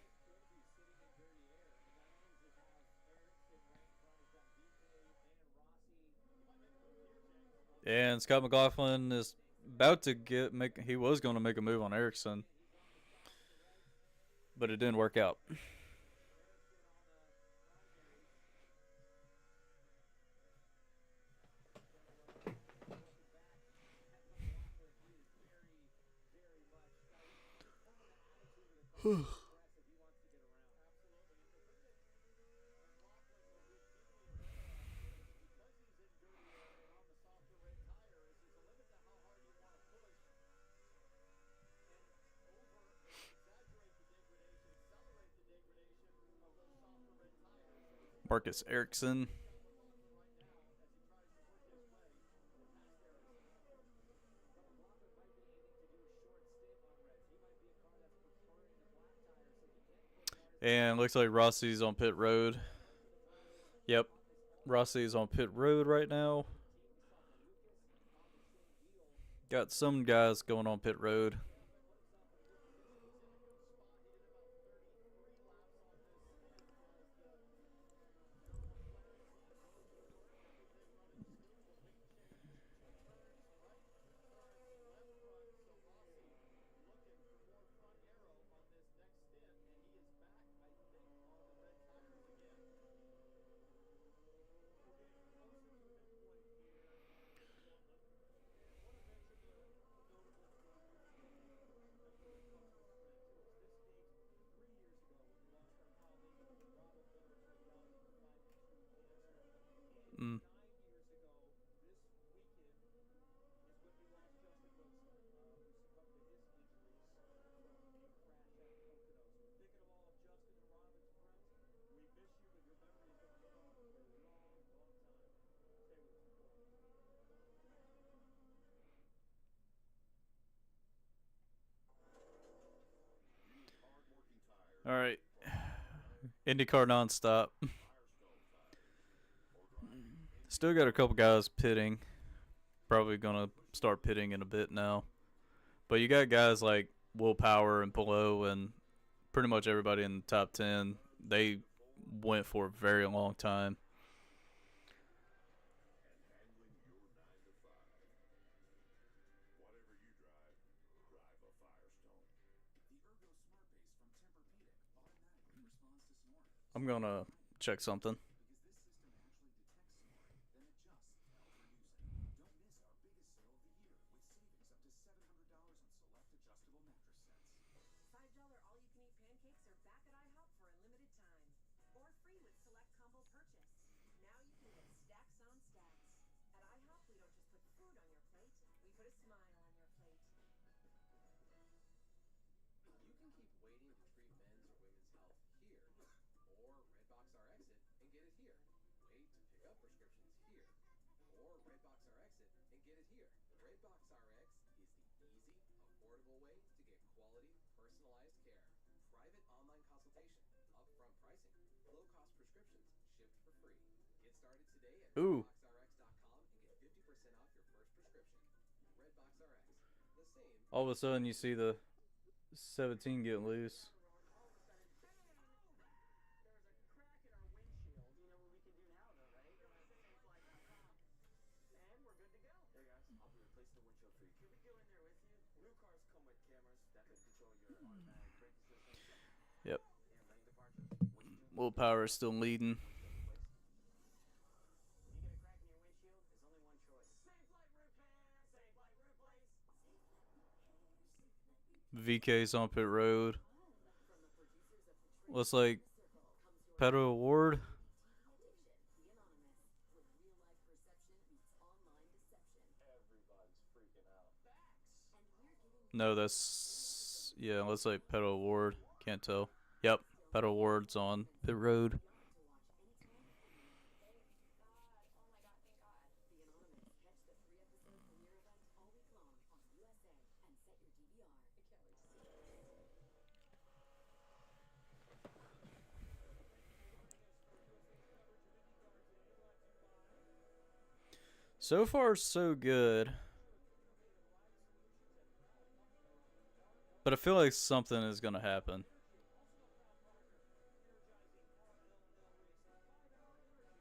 And Scott McLaughlin is about to get make. He was going to make a move on Erickson, but it didn't work out. Marcus Erickson. And looks like Rossi's on pit road. Yep. Rossi's on pit road right now. Got some guys going on pit road. Mm. All right. INDYCAR nonstop. Still got a couple guys pitting. Probably gonna start pitting in a bit now. But you got guys like Will Power and Below and pretty much everybody in the top 10. They went for a very long time. I'm gonna check something. Ooh. All of a sudden, you see the 17 get loose. Yep. Willpower is still leading. VK's on pit road. Looks like Pedro Award. No, that's looks like Pedro Award. Can't tell. Yep, Pedro Award's on pit road. So far, so good. But I feel like something is going to happen.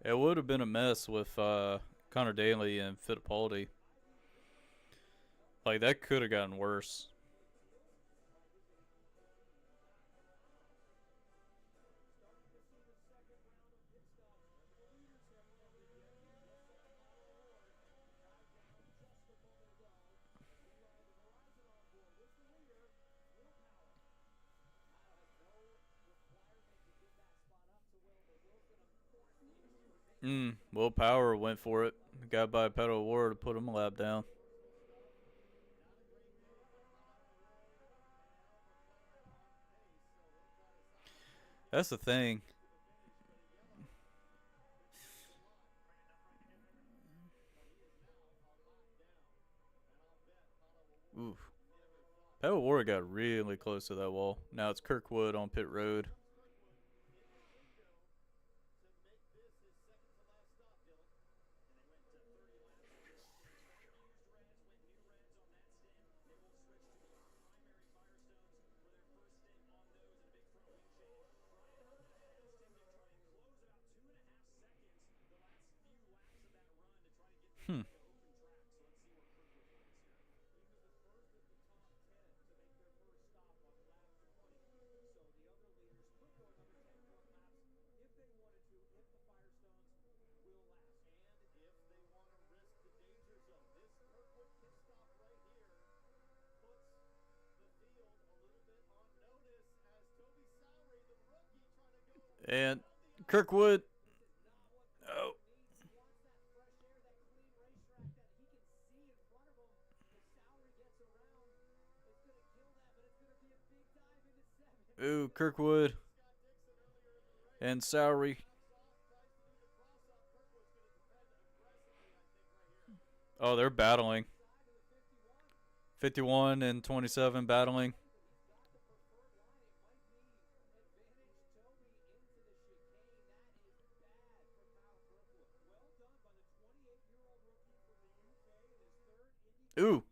It would have been a mess with Connor Daly and Fittipaldi. Like that could have gotten worse. Will Power went for it. Got by Pedal War to put him a lap down. That's the thing. Oof. Pedal War got really close to that wall. Now it's Kirkwood on pit road. Hmm. And Kirkwood. Oh. Ooh, Kirkwood and Sowery. Oh, they're battling. 51 and 27 battling. Ooh.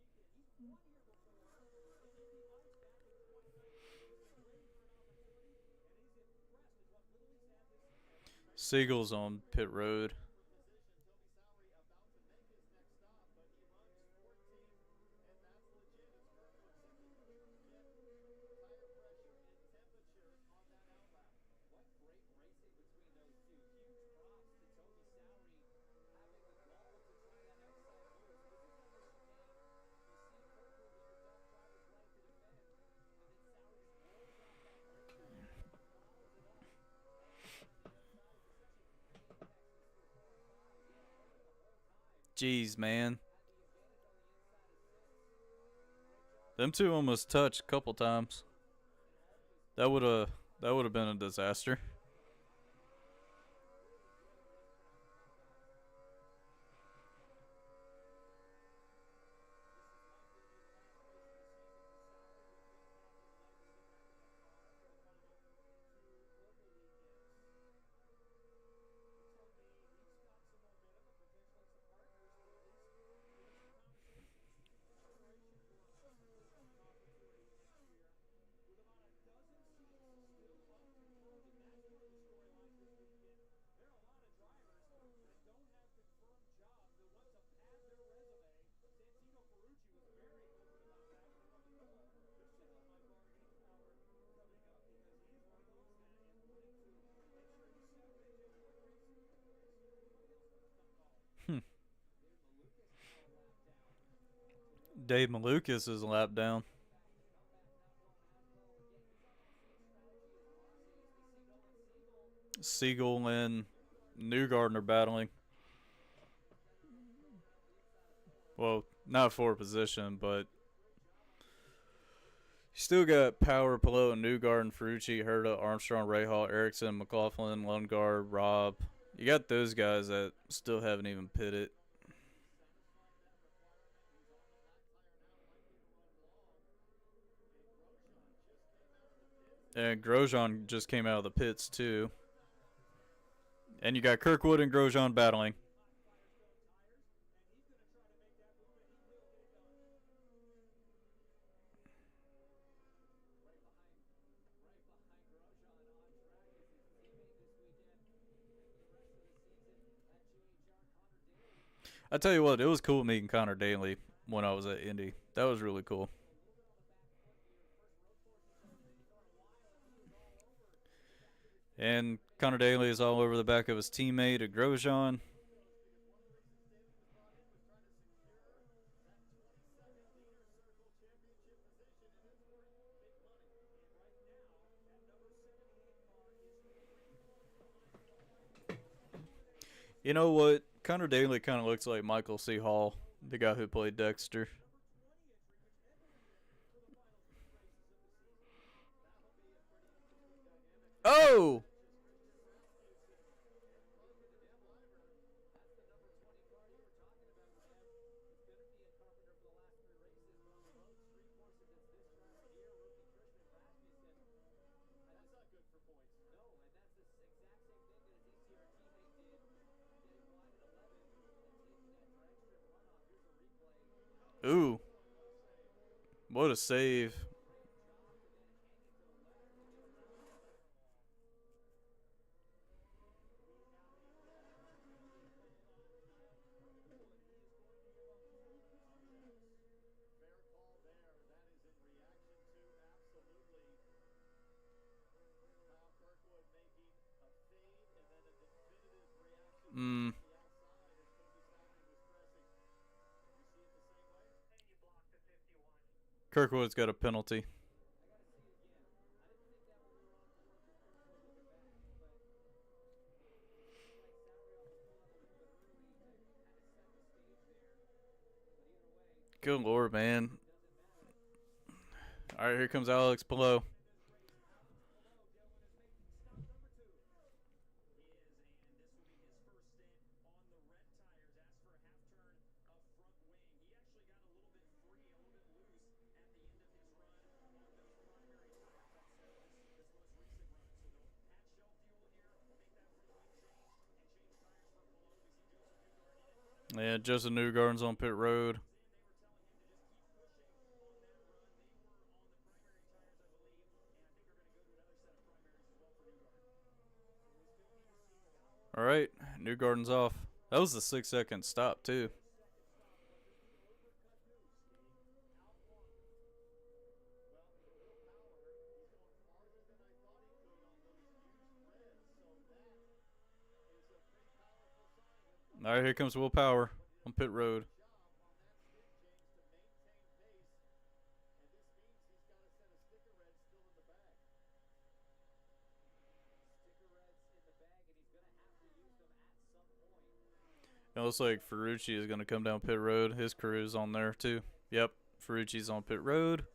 Siegel's on pit road. Jeez, man. Them two almost touched a couple times. That would have been a disaster. Hmm. Dave Malukas is a lap down. Siegel and Newgarden are battling. Well, not for a position, but you still got Power, Pillow, and Newgarden, Ferrucci, Herta, Armstrong, Rahal, Erickson, McLaughlin, Lundgaard, Robb. You got those guys that still haven't even pitted. And Grosjean just came out of the pits too. And you got Kirkwood and Grosjean battling. I tell you what, it was cool meeting Connor Daly. when I was at Indy. That was really cool. And Connor Daly is all over the back of his teammate, Grosjean. You know what? Connor Daly kind of looks like Michael C. Hall, the guy who played Dexter. Oh! Ooh. What a save. Mm. Kirkwood's got a penalty. Good lord, man. All right, here comes Alex Palou. Yeah, Justin Newgarden's on pit road. All right, Newgarden's off. That was a 6 second stop, too. All right, here comes Will Power on pit road. It looks like Ferrucci is going to come down pit road. His crew is on there, too. Yep, Ferrucci's on pit road.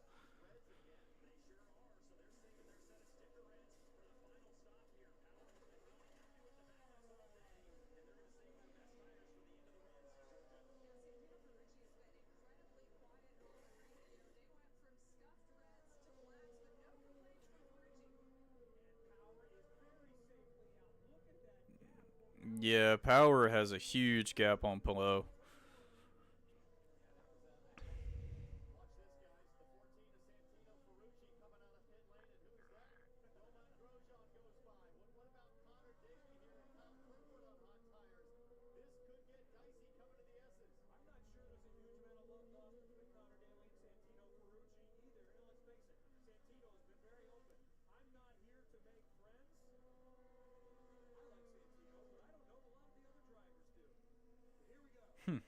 Yeah, Power has a huge gap on Palou. Hmm.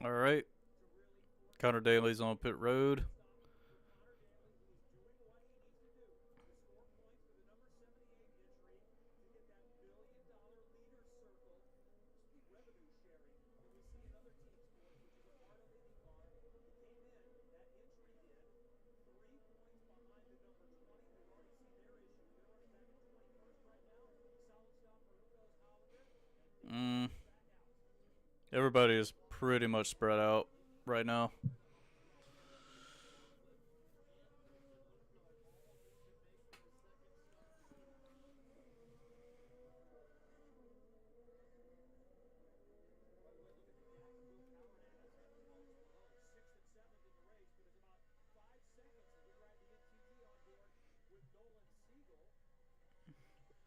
All right. Connor Daly's on pit road. Everybody is pretty much spread out right now.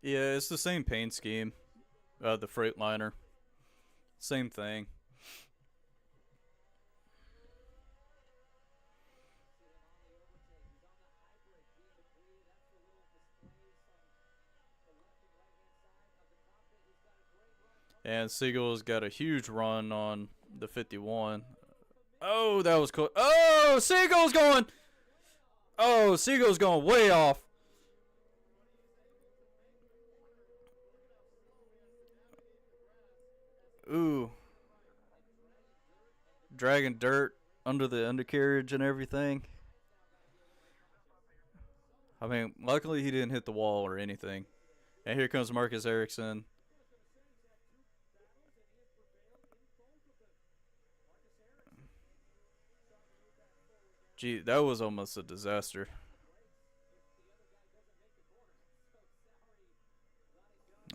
Yeah, it's the same paint scheme. The Freightliner, same thing. And Siegel's got a huge run on the 51. Oh, that was cool. Oh, Siegel's going. Oh, Siegel's going way off. Ooh, dragging dirt under the undercarriage and everything. I mean, luckily he didn't hit the wall or anything. And here comes Marcus Ericsson. Gee, that was almost a disaster.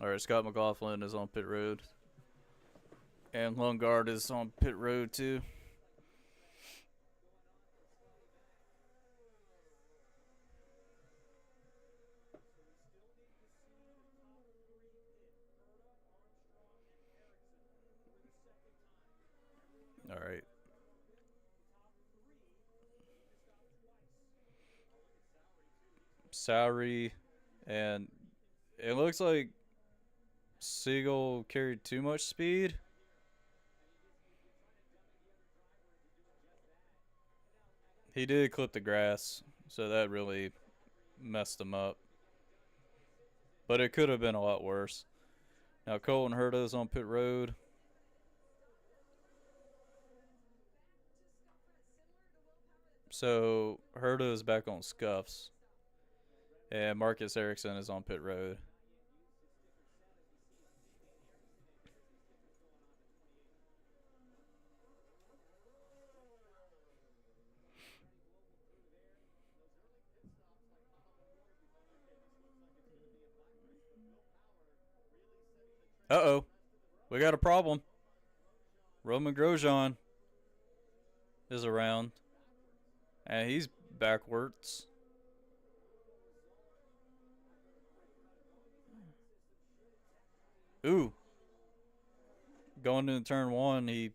All right, Scott McLaughlin is on pit road. And Lundgaard is on pit road too. All right. Sowry, and it looks like Siegel carried too much speed. He did clip the grass, so that really messed him up. But it could have been a lot worse. Now Colton Herta's on pit road. So Herta is back on scuffs. And Marcus Ericsson is on pit road. Uh-oh. We got a problem. Roman Grosjean is around. And he's backwards. Ooh. Going into turn one, he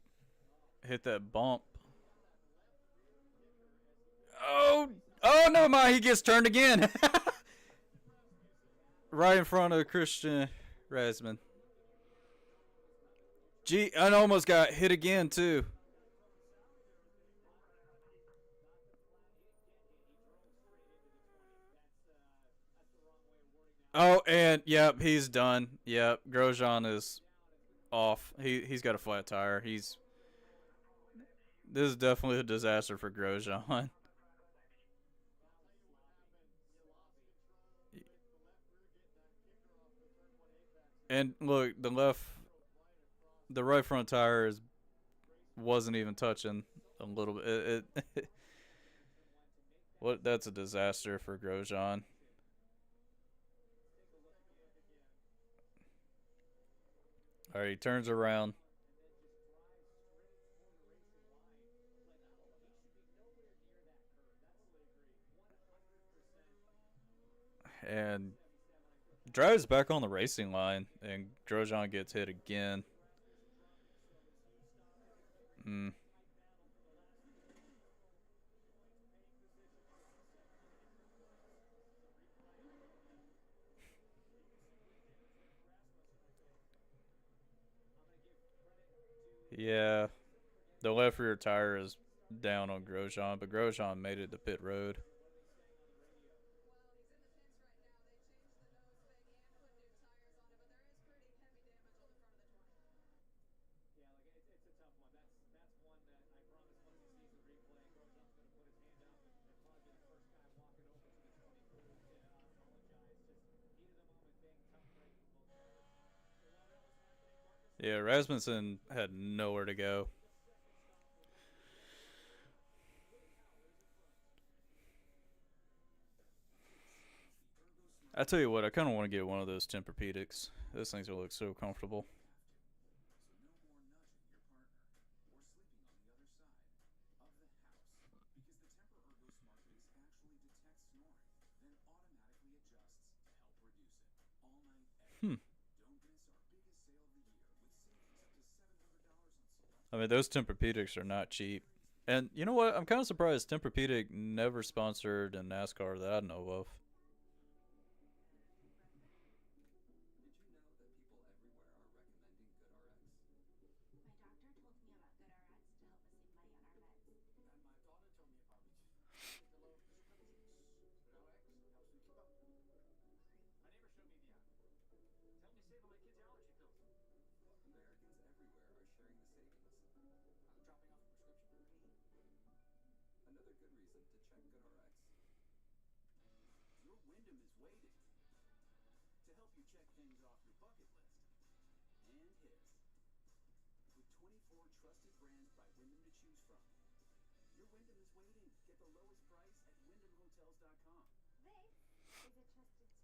hit that bump. Oh, oh no, my! He gets turned again, right in front of Christian Rasman. Gee, I almost got hit again too. Oh, and yep, he's done. Yep, Grosjean is off. He's got a flat tire. This is definitely a disaster for Grosjean. And look, the right front tire wasn't even touching a little bit. What? That's a disaster for Grosjean. All right, he turns around. And drives back on the racing line, and Grosjean gets hit again. Mm. Yeah, the left rear tire is down on Grosjean, but Grosjean made it to pit road. Yeah, Rasmussen had nowhere to go. I tell you what, I kind of want to get one of those Tempur-Pedics. Those things will look so comfortable. Hmm. I mean, those Tempur-Pedics are not cheap. And you know what? I'm kind of surprised Tempur-Pedic never sponsored a NASCAR that I know of.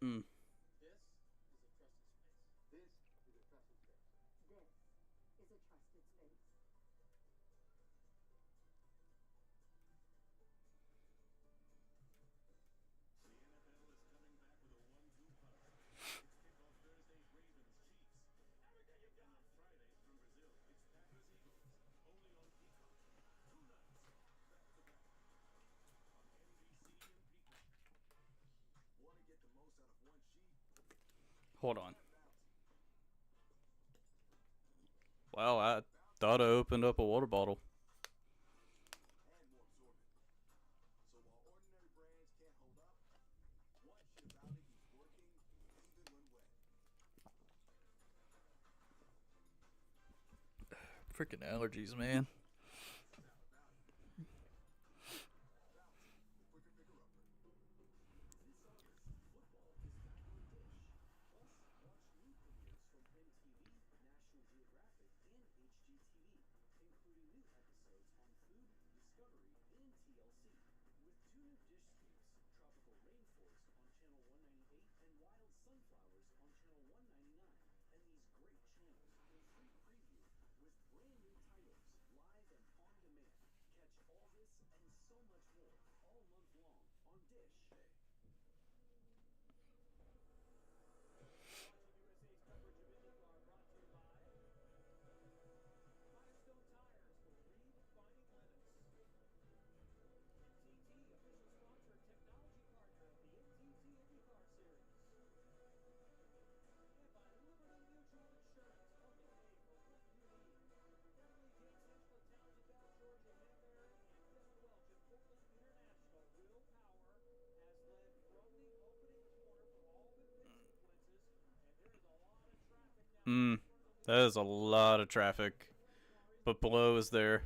Mm. Hold on. Wow, I thought I opened up a water bottle. Freaking allergies, man. Mm, that is a lot of traffic. But below is there.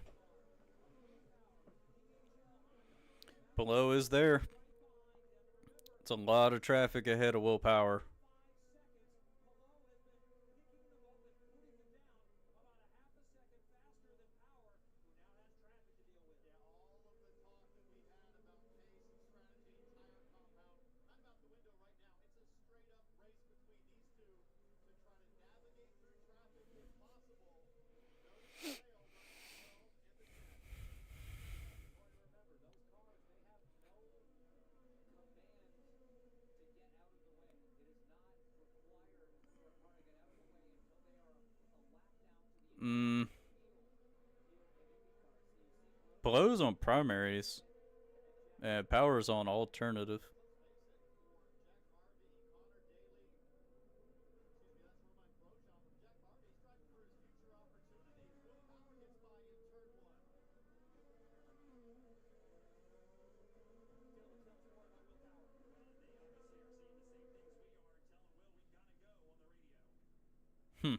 Below is there. It's a lot of traffic ahead of Willpower. Mm, Below's on primaries. And Power's on alternative. Hmm.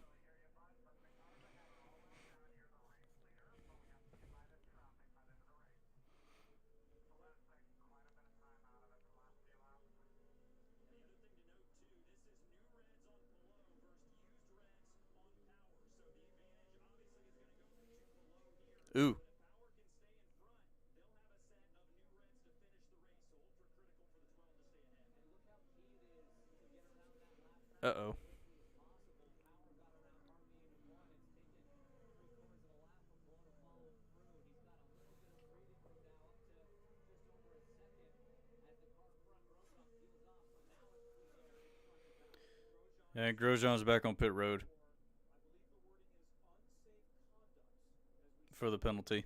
Ooh. Uh oh. And Grosjean's back on pit road for the penalty.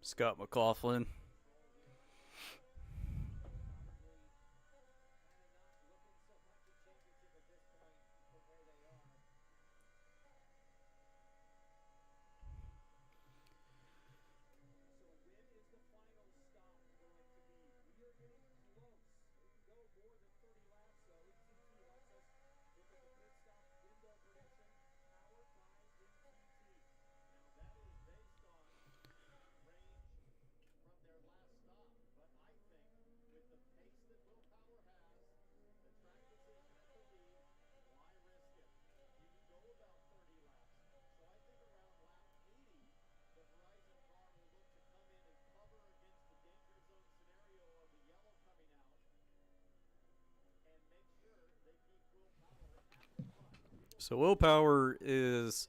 Scott McLaughlin. So willpower is,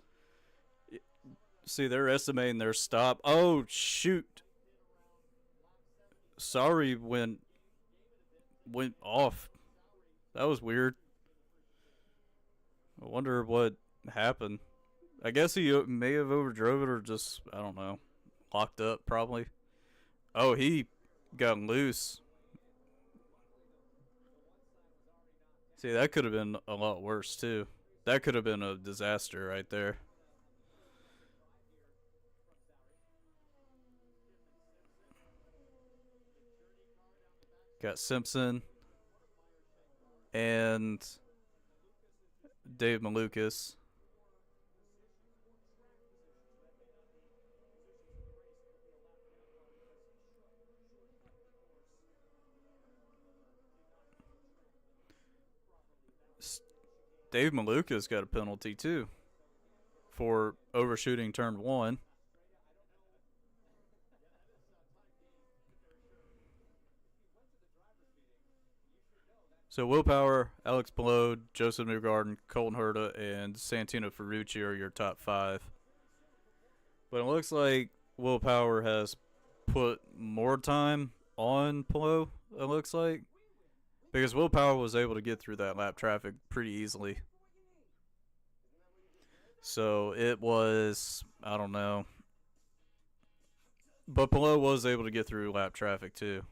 see, they're estimating their stop. Oh shoot! Sorry, went off. That was weird. I wonder what happened. I guess he may have overdrove it or just, I don't know, locked up probably. Oh, he got loose. See, that could have been a lot worse too. That could have been a disaster right there. Got Simpson and Dave Malukas. Dave Malukas got a penalty too for overshooting turn one. So Willpower, Alex Palou, Joseph Newgarden, Colton Herta, and Santino Ferrucci are your top five. But it looks like Willpower has put more time on Palou, it looks like. Because Willpower was able to get through that lap traffic pretty easily. So it was, I don't know. But Palou was able to get through lap traffic too.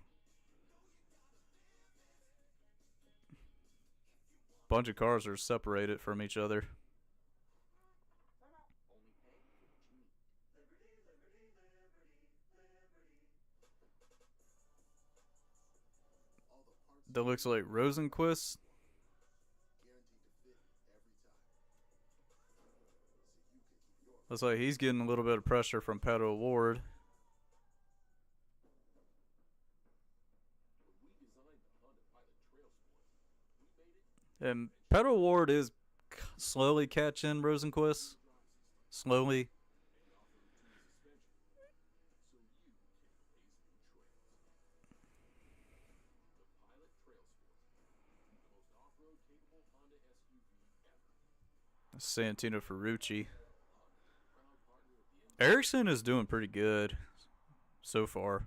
bunch of cars are separated from each other. That looks like Rosenquist. Looks like he's getting a little bit of pressure from Pato Ward. And Pato Ward is slowly catching Rosenquist. Slowly. Santino Ferrucci. Ericsson is doing pretty good so far.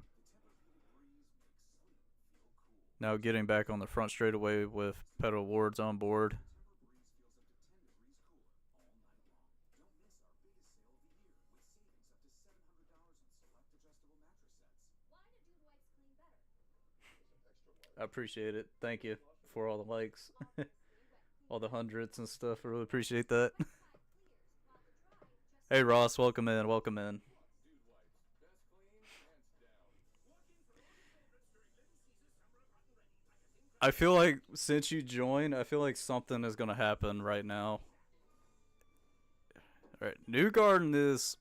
Now getting back on the front straightaway with Pato Ward's on board. I appreciate it. Thank you for all the likes, all the hundreds and stuff. I really appreciate that. Hey Ross, welcome in. Welcome in. I feel like since you joined, I feel like something is gonna happen right now. All right, New Garden is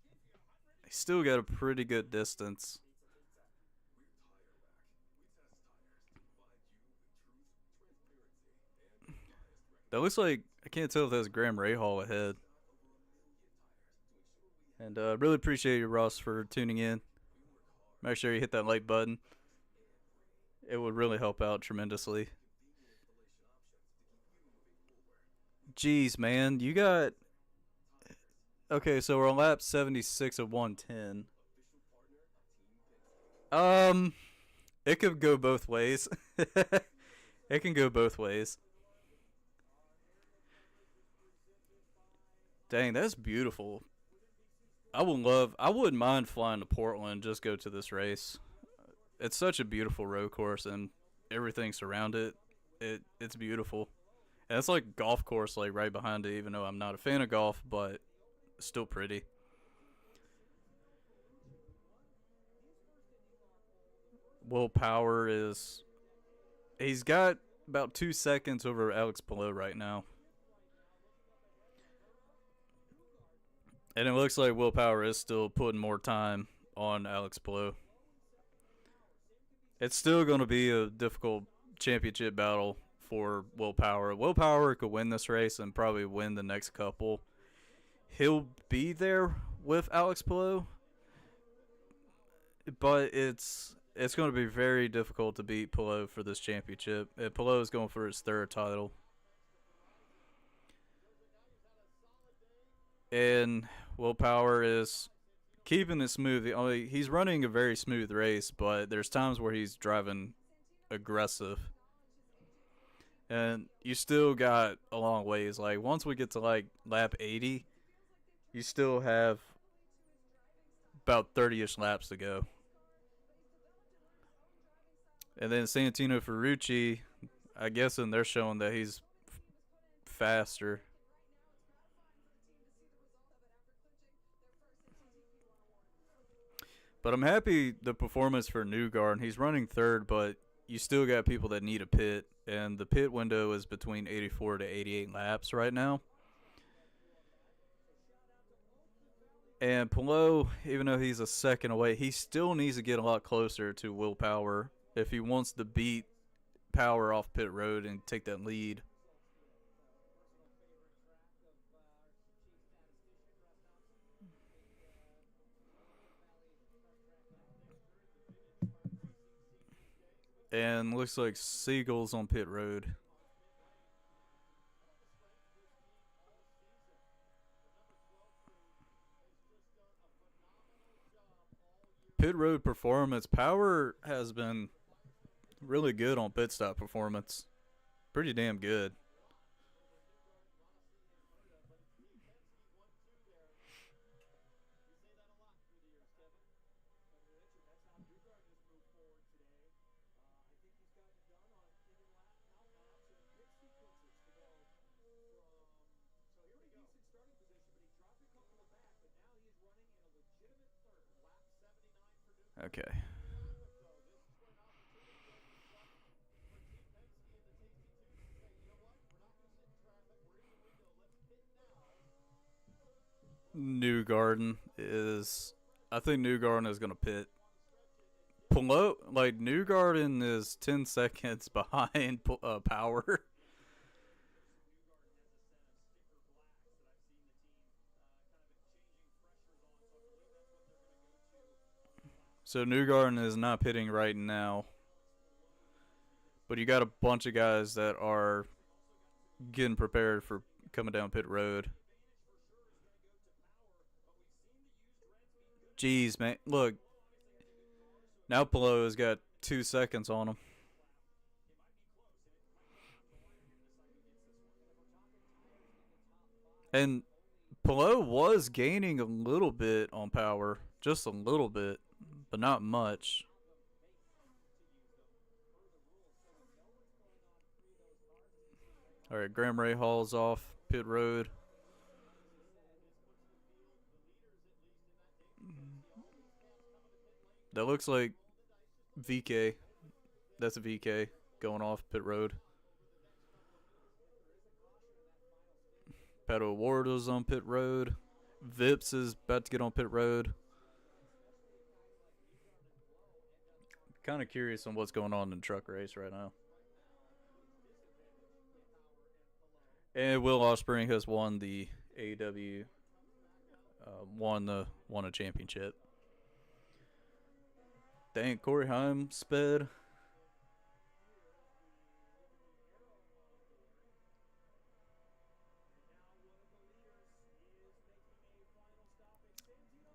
still got a pretty good distance. That looks like I can't tell if that's Graham Rahal ahead. And really appreciate you, Ross, for tuning in. Make sure you hit that like button. It would really help out tremendously. Jeez, man, you got okay. So we're on lap 76 of 110. Um, it could go both ways. It can go both ways. Dang, that's beautiful. I wouldn't mind flying to Portland, just go to this race. It's such a beautiful road course and everything surrounded it's beautiful. And it's like golf course like right behind it, even though I'm not a fan of golf, but still pretty. Will Power is he's got about 2 seconds over Alex Palou right now. And it looks like Will Power is still putting more time on Alex Palou. It's still going to be a difficult championship battle for Will Power. Will Power could win this race and probably win the next couple. He'll be there with Alex Palou, but it's going to be very difficult to beat Palou for this championship. And Palou is going for his third title. And Will Power is keeping it smooth. He's running a very smooth race, but there's times where he's driving aggressive. And you still got a long ways. Like once we get to like lap 80, you still have about 30ish laps to go. And then Santino Ferrucci, I guess, and they're showing that he's faster. But I'm happy the performance for Newgarden. He's running third, but you still got people that need a pit, and the pit window is between 84 to 88 laps right now. And Palou, even though he's a second away, he still needs to get a lot closer to Will Power if he wants to beat Power off pit road and take that lead. And looks like Siegel's on pit road. Pit road performance. Power has been really good on pit stop performance. Pretty damn good. Okay. New Garden is. I think New Garden is going to pit. New Garden is 10 seconds behind Power. So New Garden is not pitting right now. But you got a bunch of guys that are getting prepared for coming down pit road. Jeez, man. Look, now Pelot has got 2 seconds on him. And Pelot was gaining a little bit on Power. Just a little bit, but not much. All right, Graham Ray Hall's off pit road. That looks like VK. That's a VK going off pit road. Pato Wardo's on pit road. Vips is about to get on pit road. Kind of curious on what's going on in the truck race right now. And Will Ospreay has won the AEW, won a championship. Dang, Corey Haim sped.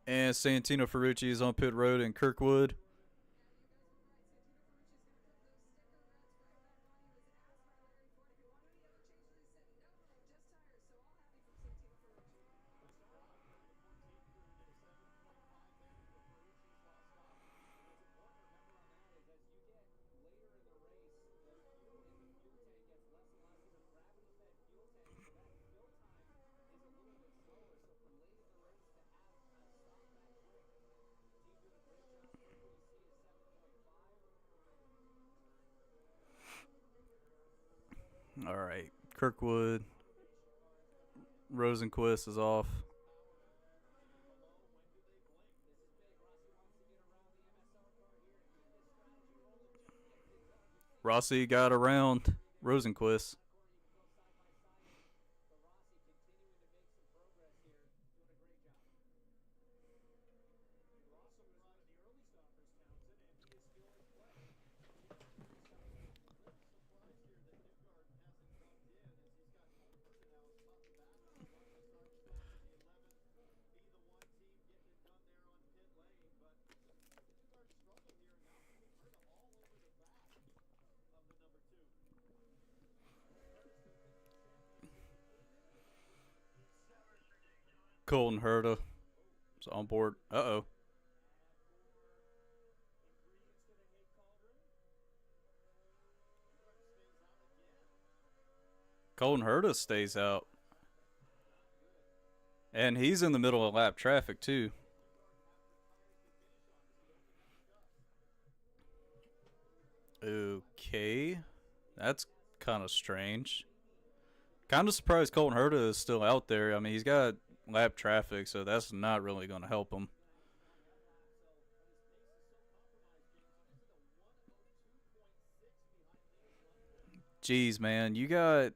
And Santino Ferrucci is on pit road in Kirkwood. All right, Kirkwood. Rosenquist is off. Rossi got around Rosenquist. Colton Herta is on board. Uh-oh. Colton Herta stays out. And he's in the middle of lap traffic, too. Okay. That's kind of strange. Kind of surprised Colton Herta is still out there. I mean, he's got lap traffic, so that's not really going to help him. Jeez, man. You got.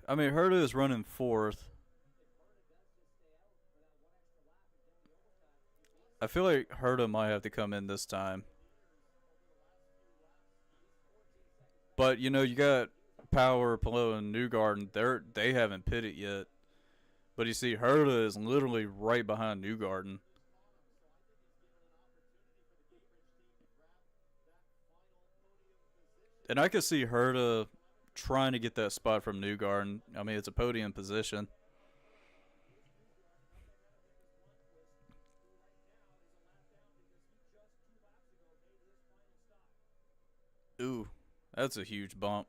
I mean, Herta is running fourth. I feel like Herta might have to come in this time. But, you know, you got Power, Pelot, and Newgarden. They haven't pitted yet. But you see, Herta is literally right behind Newgarden. And I could see Herta trying to get that spot from Newgarden. I mean, it's a podium position. Ooh, that's a huge bump.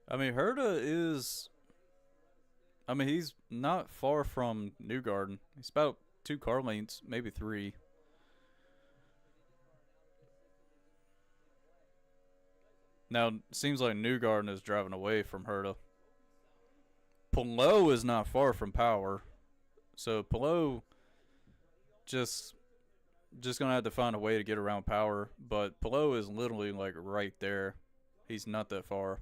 I mean, Herta is. I mean, he's not far from Newgarden. He's about 2 car lengths, maybe 3. Now, it seems like Newgarden is driving away from Herta. Pelot is not far from Power, so Pelot just just gonna have to find a way to get around Power. But Pelot is literally like right there. He's not that far.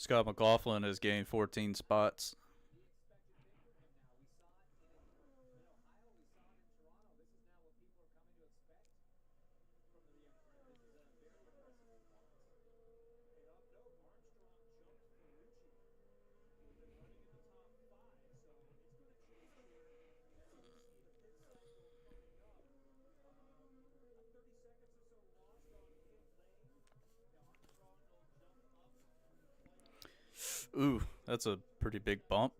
Scott McLaughlin has gained 14 spots. Ooh, that's a pretty big bump.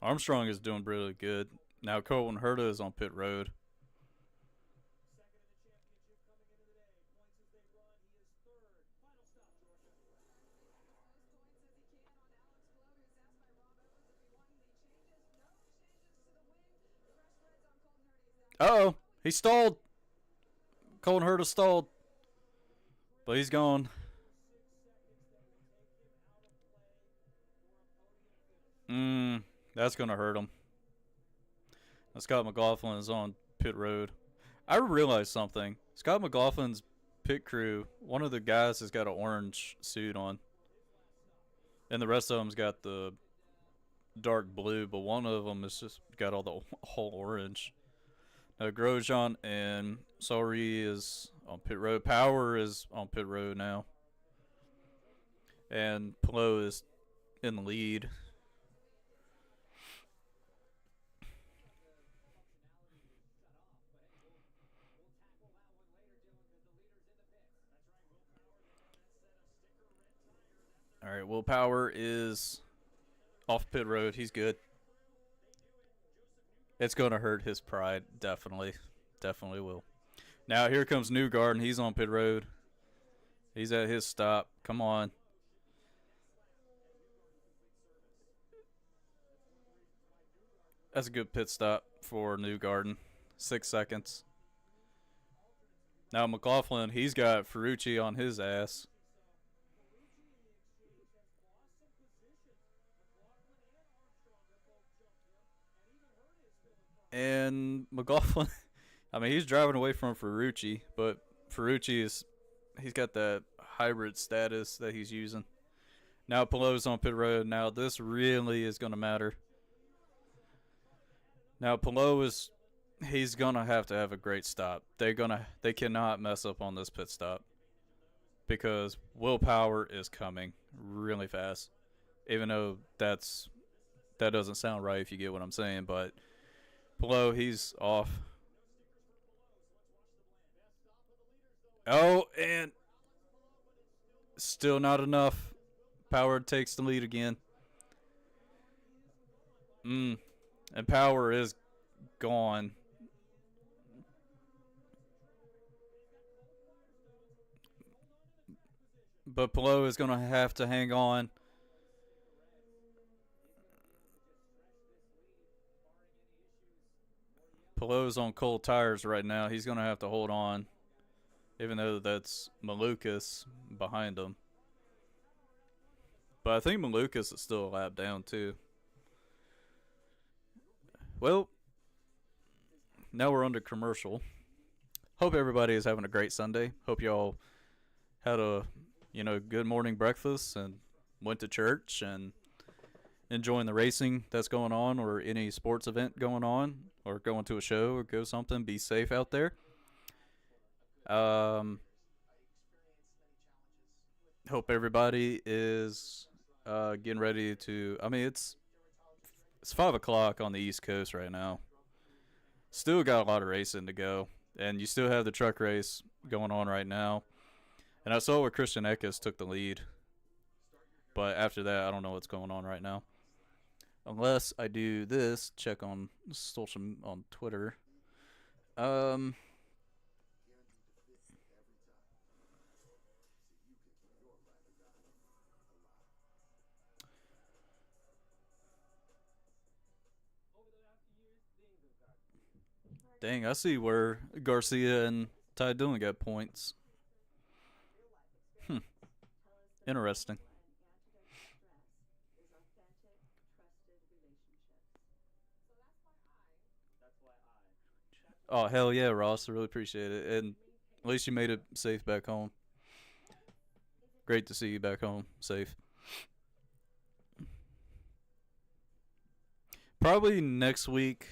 Armstrong is doing really good. Now Colton Herta is on pit road. Uh oh, he stalled. Colton Herta stalled, but he's gone. That's gonna hurt him. Now Scott McLaughlin is on pit road. I realized something. Scott McLaughlin's pit crew, one of the guys has got an orange suit on, and the rest of them's got the dark blue, but one of them has just got all the whole orange. Now Grosjean and Sori is on pit road. Power is on pit road now, and Pelot is in the lead. All right, Will Power is off pit road. He's good. It's going to hurt his pride, definitely. Definitely will. Now here comes Newgarden. He's on pit road. He's at his stop. Come on. That's a good pit stop for Newgarden. 6 seconds. Now McLaughlin, he's got Ferrucci on his ass. And McLaughlin, I mean, he's driving away from Ferrucci, but Ferrucci is, he's got that hybrid status that he's using. Now Pelot's on pit road. Now this really is going to matter. Now Pelot is, he's going to have a great stop. They cannot mess up on this pit stop because Will Power is coming really fast. Even though that doesn't sound right if you get what I'm saying, but Pelot, he's off. Oh, and still not enough. Power takes the lead again. And Power is gone. But Pelot is going to have to hang on. Pelot's on cold tires right now. He's going to have to hold on, even though that's Malukas behind him. But I think Malukas is still a lap down, too. Well, now we're under commercial. Hope everybody is having a great Sunday. Hope y'all had a good morning breakfast and went to church and enjoying the racing that's going on or any sports event going on or going to a show or go something. Be safe out there. Hope everybody is getting ready to. I mean, it's It's 5 o'clock on the East Coast right now. Still got a lot of racing to go, and you still have the truck race going on right now. And I saw where Christian Eckes took the lead, but after that, I don't know what's going on right now. Unless I do this, check on social on Twitter. Um, Dang, I see where Garcia and Ty Dillon got points. Hmm, interesting. Oh hell yeah, Ross! I really appreciate it, and at least you made it safe back home. Great to see you back home, safe. Probably next week,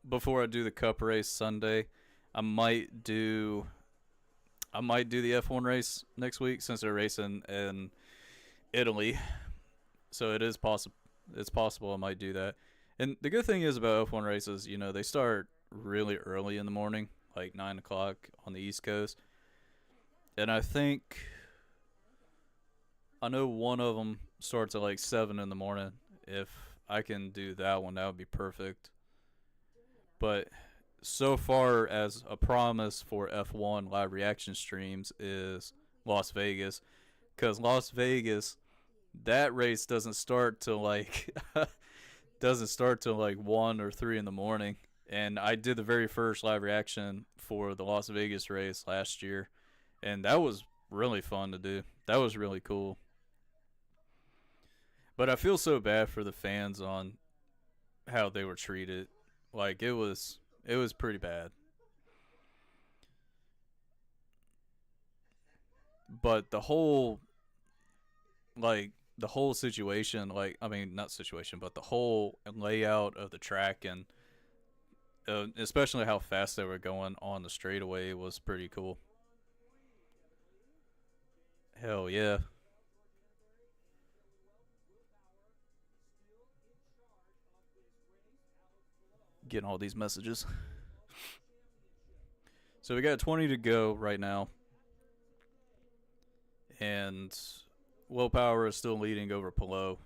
before I do the Cup race Sunday, I might do I might do the F1 race next week since they're racing in Italy. So it is possible. It's possible I might do that. And the good thing is about F1 races, they start really early in the morning, like 9 o'clock on the East Coast. And I know one of them starts at like 7 in the morning. If I can do that one, that would be perfect. But so far as a promise for F1 live reaction streams is Las Vegas, because Las Vegas, that race doesn't start till like 1 or 3 in the morning. And I did the very first live reaction for the Las Vegas race last year, and that was really fun to do. That was really cool. But I feel so bad for the fans on how they were treated. Like it was pretty bad. But the whole situation, like I mean not situation, but the whole layout of the track and especially how fast they were going on the straightaway was pretty cool. Hell yeah. Getting all these messages. So we got 20 to go right now, and Willpower is still leading over Pillow.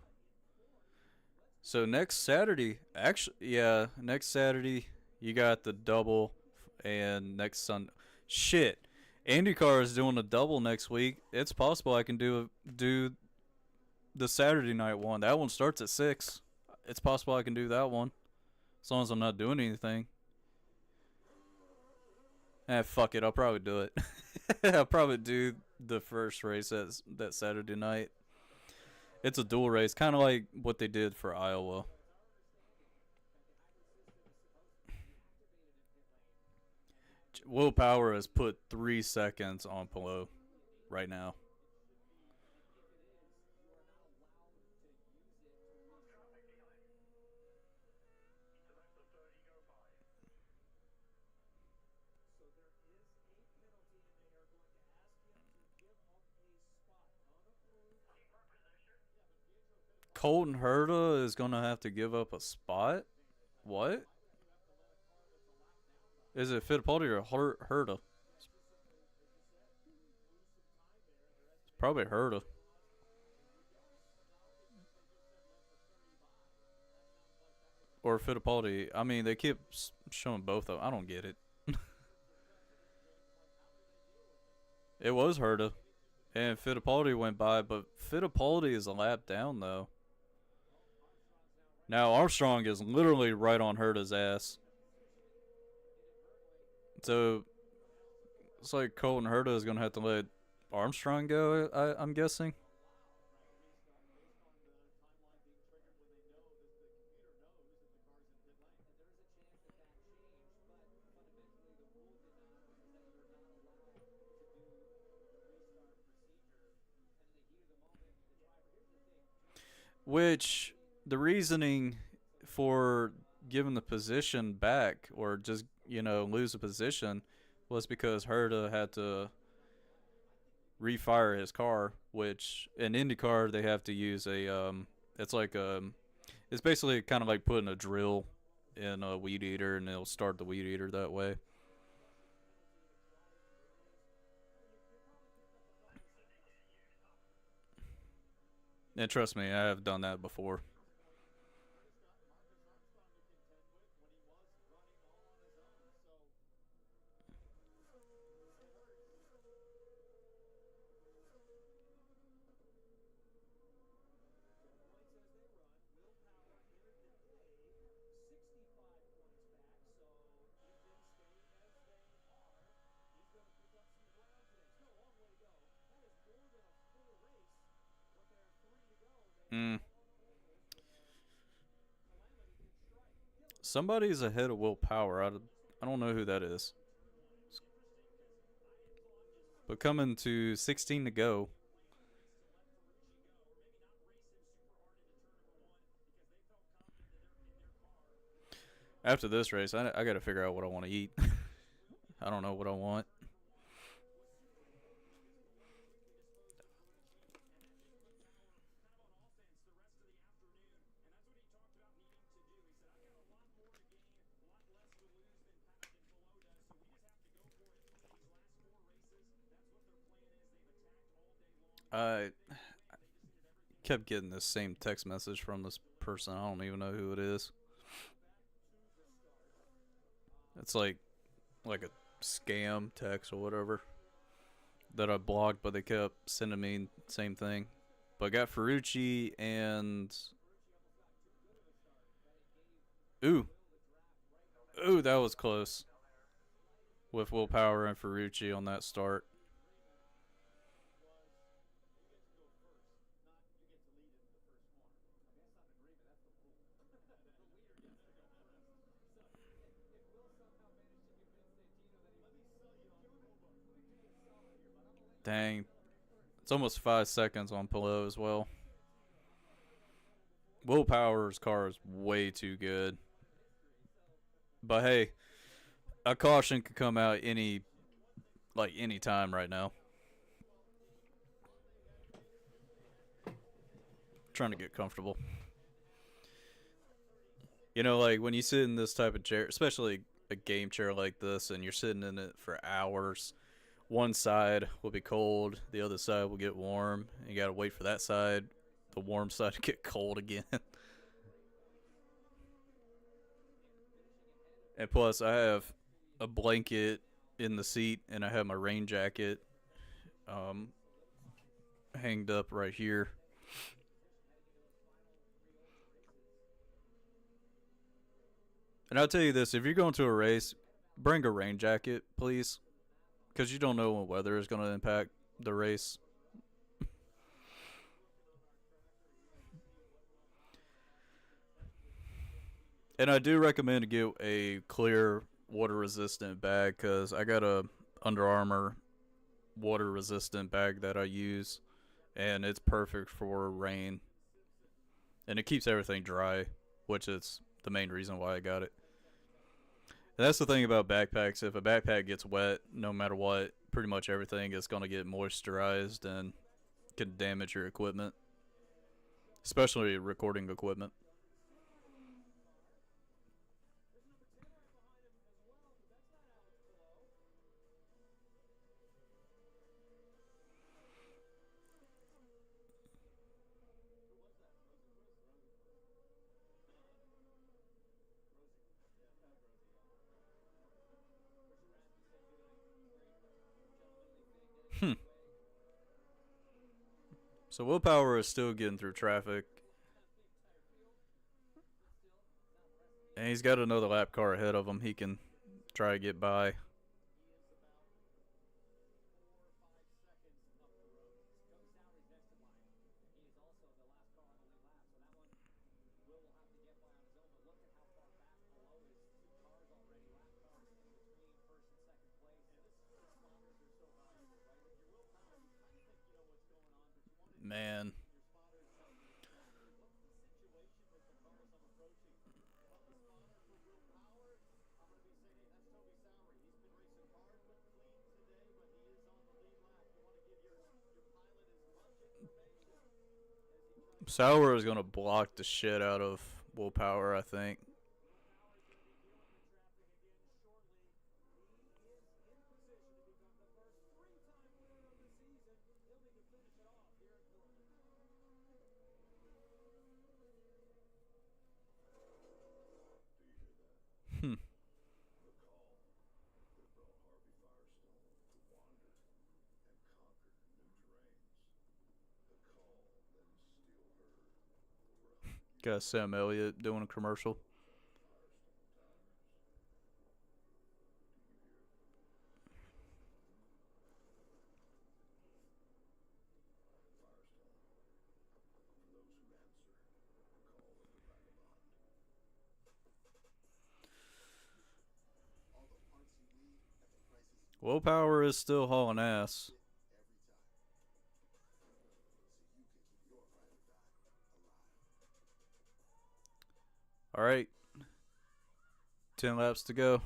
So next Saturday, actually, yeah, next Saturday you got the double, and next Sunday, shit, INDYCAR is doing a double next week. It's possible I can do the Saturday night one. That one starts at 6. It's possible I can do that one as long as I'm not doing anything. Fuck it, I'll probably do it. I'll probably do the first race that Saturday night. It's a dual race, kind of like what they did for Iowa. Willpower has put 3 seconds on Pillow right now. Colton Herta is gonna have to give up a spot. What is it? Fittipaldi or Herta? It's probably Herta or Fittipaldi. I mean, they keep showing both of them. I don't get it. It was Herta, and Fittipaldi went by, but Fittipaldi is a lap down though. Now Armstrong is literally right on Herta's ass. So it's like Colton Herta is gonna have to let Armstrong go. I'm guessing. Which the reasoning for giving the position back or just lose a position was because Herta had to refire his car, which in IndyCar they have to use it's like It's basically kind of like putting a drill in a weed eater, and it'll start the weed eater that way. And trust me, I have done that before. Mm. Somebody's ahead of willpower. I don't know who that is. But coming to 16 to go. After this race, I got to figure out what I want to eat. I don't know what I want. I kept getting this same text message from this person. I don't even know who it is. It's like a scam text or whatever that I blocked, but they kept sending me the same thing. But I got Ferrucci and ooh, ooh, that was close with willpower and Ferrucci on that start. Dang, it's almost 5 seconds on Pillow as well. Willpower's car is way too good. But hey, a caution could come out any time right now. Trying to get comfortable. You know, like when you sit in this type of chair, especially a game chair like this, and you're sitting in it for hours, one side will be cold, the other side will get warm. You gotta wait for that side, the warm side, to get cold again. And plus, I have a blanket in the seat, and I have my rain jacket um, hanged up right here. And I'll tell you this: if you're going to a race, bring a rain jacket, please, because you don't know when weather is going to impact the race. And I do recommend to get a clear water resistant bag because I got a Under Armour water resistant bag that I use, and it's perfect for rain, and it keeps everything dry, which is the main reason why I got it. And that's the thing about backpacks: if a backpack gets wet, no matter what, pretty much everything is going to get moisturized and can damage your equipment, especially recording equipment. Hmm. So willpower is still getting through traffic, and he's got another lap car ahead of him. He can try to get by. Man, Sauer is gonna block the shit out of Willpower, I think. Hmm. Got Sam Elliott doing a commercial. Willpower is still hauling ass. All right, 10 laps to go.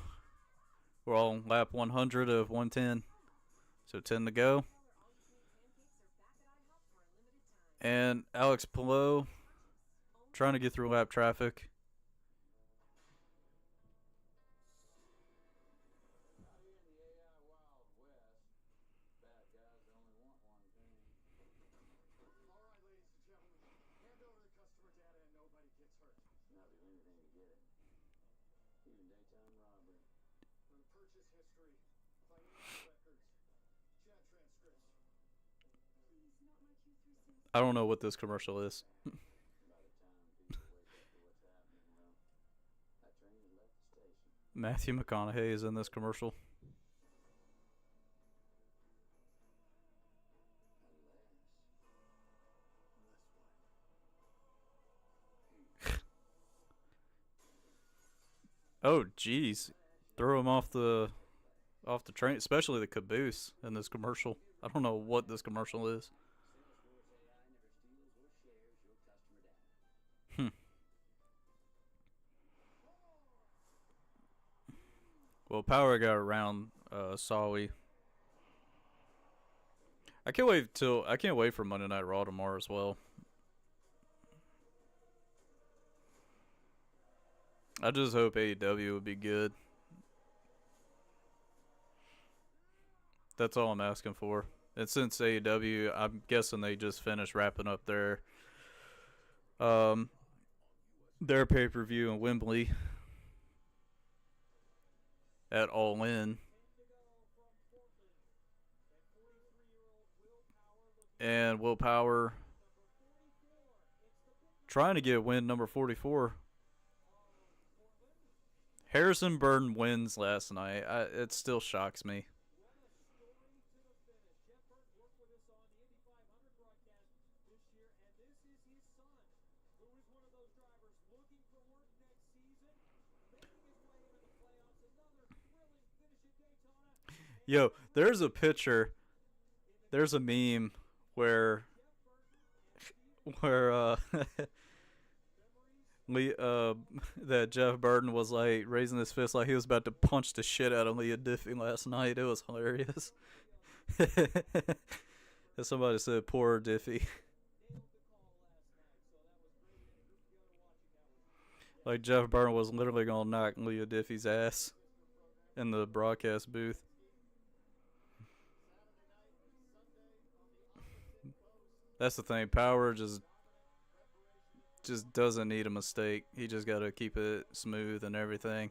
We're on lap 100 of 110, so 10 to go. And Alex Palou trying to get through lap traffic. I don't know what this commercial is. Matthew McConaughey is in this commercial. Oh, jeez. Throw him off the train, especially the caboose in this commercial. I don't know what this commercial is. Hmm. Well, Power got around Sawi. I can't wait for Monday Night Raw tomorrow as well. I just hope AEW would be good. That's all I'm asking for. And since AEW, I'm guessing they just finished wrapping up um their pay per view in Wembley at All In, and Willpower trying to get win number 44. Harrison Burton wins last night. It still shocks me. Yo, there's a picture. There's a meme where where Lee, that Jeff Burton was like raising his fist like he was about to punch the shit out of Leah Diffie last night. It was hilarious. And somebody said, "Poor Diffie." Like Jeff Burton was literally gonna knock Leah Diffie's ass in the broadcast booth. That's the thing. Power just doesn't need a mistake. He just got to keep it smooth and everything.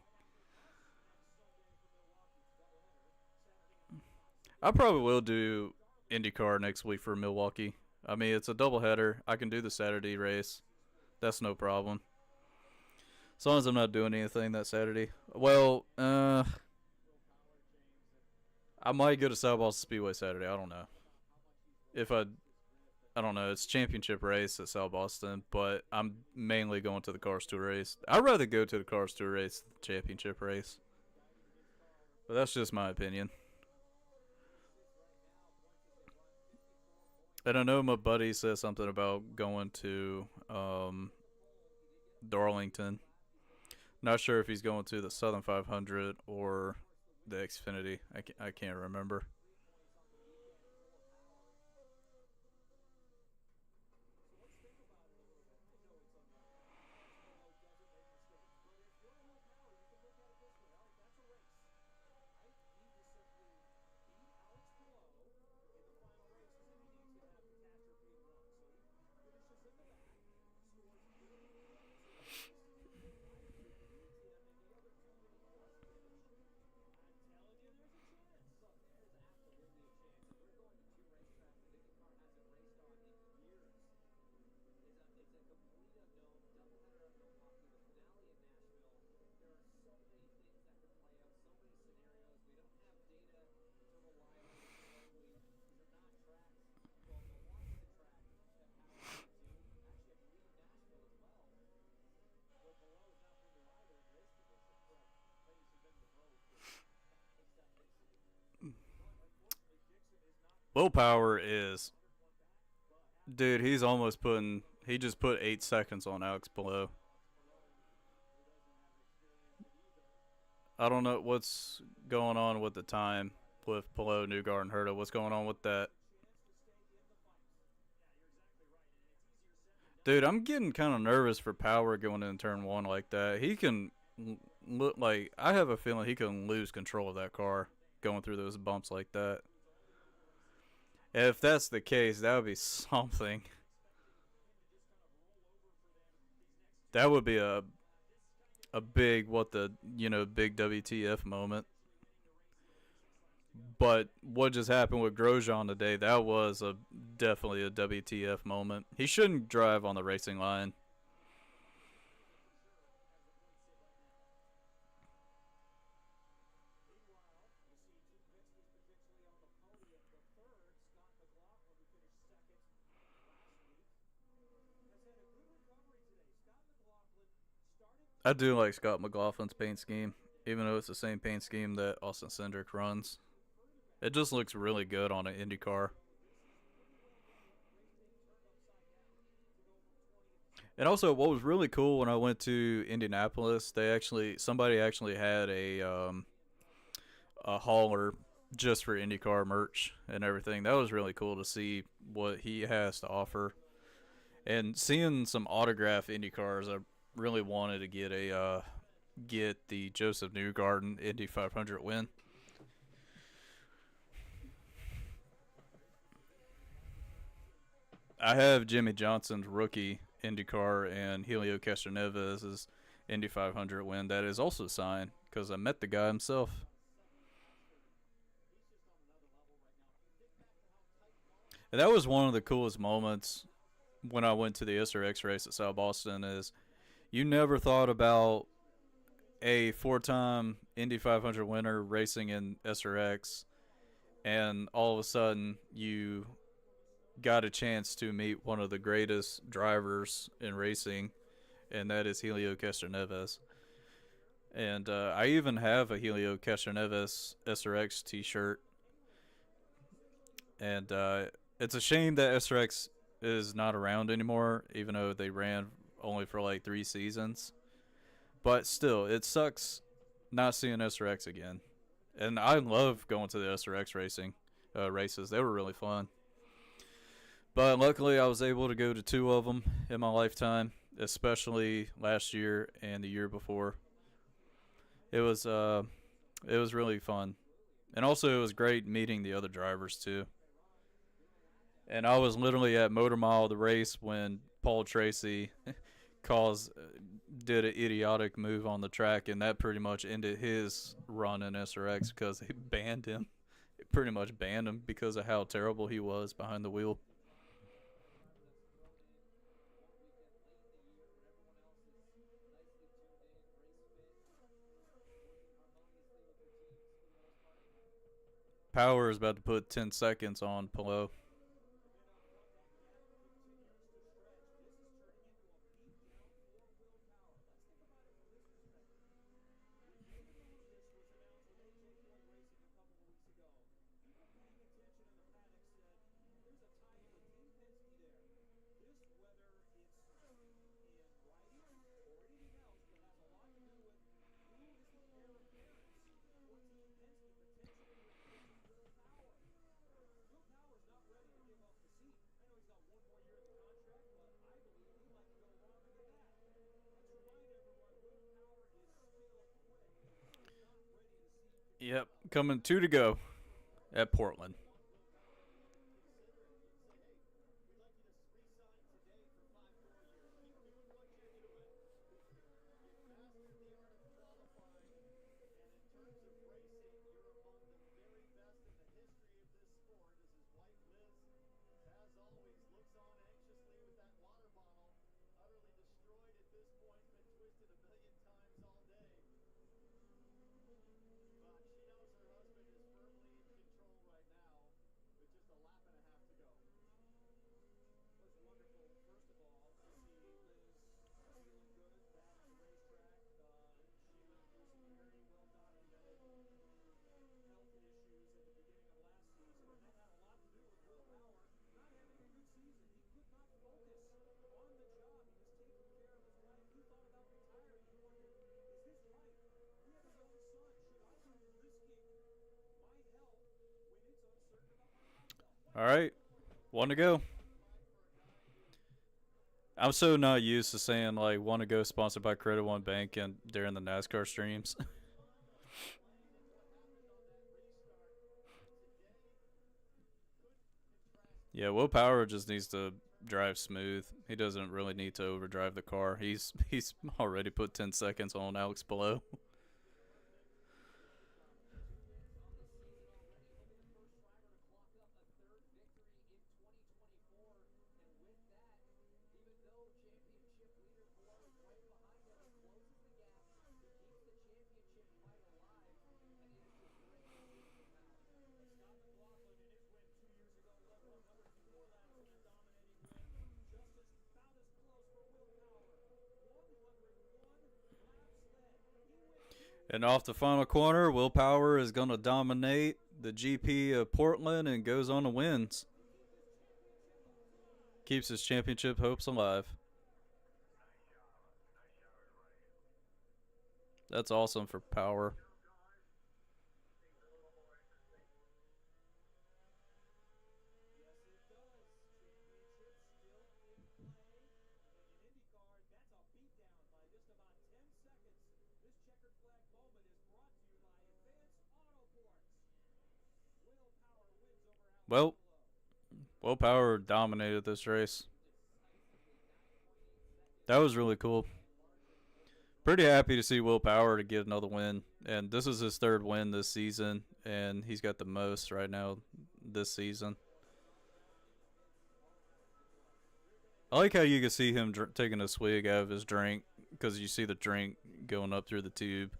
I probably will do INDYCAR next week for Milwaukee. I mean, it's a doubleheader. I can do the Saturday race. That's no problem. As long as I'm not doing anything that Saturday. Well, I might go to South Boston Speedway Saturday. I don't know. If I don't know. It's championship race at South Boston, but I'm mainly going to the Cars Tour race. I'd rather go to the Cars Tour race than the championship race. But that's just my opinion. And I know my buddy said something about going to Darlington. Not sure if he's going to the Southern 500 or the Xfinity. I can't remember. Willpower is, dude. He's almost putting. He just put 8 seconds on Alex below. I don't know what's going on with the time with Pillow, Newgard, and Herta. What's going on with that? Dude, I'm getting kind of nervous for Power going in turn one like that. He can look like, I have a feeling he can lose control of that car going through those bumps like that. And if that's the case, that would be something. That would be a big big WTF moment. But what just happened with Grosjean today? That was a definitely a WTF moment. He shouldn't drive on the racing line. I do like Scott McLaughlin's paint scheme, even though it's the same paint scheme that Austin Cindric runs. It just looks really good on an IndyCar. And also, what was really cool when I went to Indianapolis, somebody actually had a hauler just for IndyCar merch and everything. That was really cool to see what he has to offer, and seeing some autograph IndyCars. I really wanted to get the Joseph Newgarden Indy 500 win. I have Jimmy Johnson's rookie IndyCar and Helio Castroneves' Indy 500 win that is also signed because I met the guy himself. And that was one of the coolest moments when I went to the SRX race at South Boston. Is you never thought about a four-time Indy 500 winner racing in SRX, and all of a sudden you got a chance to meet one of the greatest drivers in racing, and that is Helio Castroneves. And I even have a Helio Castroneves SRX T-shirt, and it's a shame that SRX is not around anymore, even though they ran only for like 3 seasons. But still, it sucks not seeing SRX again. And I love going to the SRX races. They were really fun. But luckily, I was able to go to two of them in my lifetime, especially last year and the year before. It was it was really fun, and also it was great meeting the other drivers too. And I was literally at Motor Mile the race when Paul Tracy caused did an idiotic move on the track, and that pretty much ended his run in SRX because they banned him. It pretty much banned him because of how terrible he was behind the wheel. Power is about to put 10 seconds on Pillow. Yep, coming two to go at Portland. All right, one to go. I'm so not used to saying like "want to go" sponsored by Credit One Bank and during the NASCAR streams. Yeah, Will Power just needs to drive smooth. He doesn't really need to overdrive the car. He's already put 10 seconds on Alex below. And off the final corner, Will Power is going to dominate the GP of Portland and goes on to wins. Keeps his championship hopes alive. That's awesome for Power. Well, Will Power dominated this race. That was really cool. Pretty happy to see Will Power to get another win. And this is his third win this season, and he's got the most right now this season. I like how you can see him taking a swig out of his drink because you see the drink going up through the tube.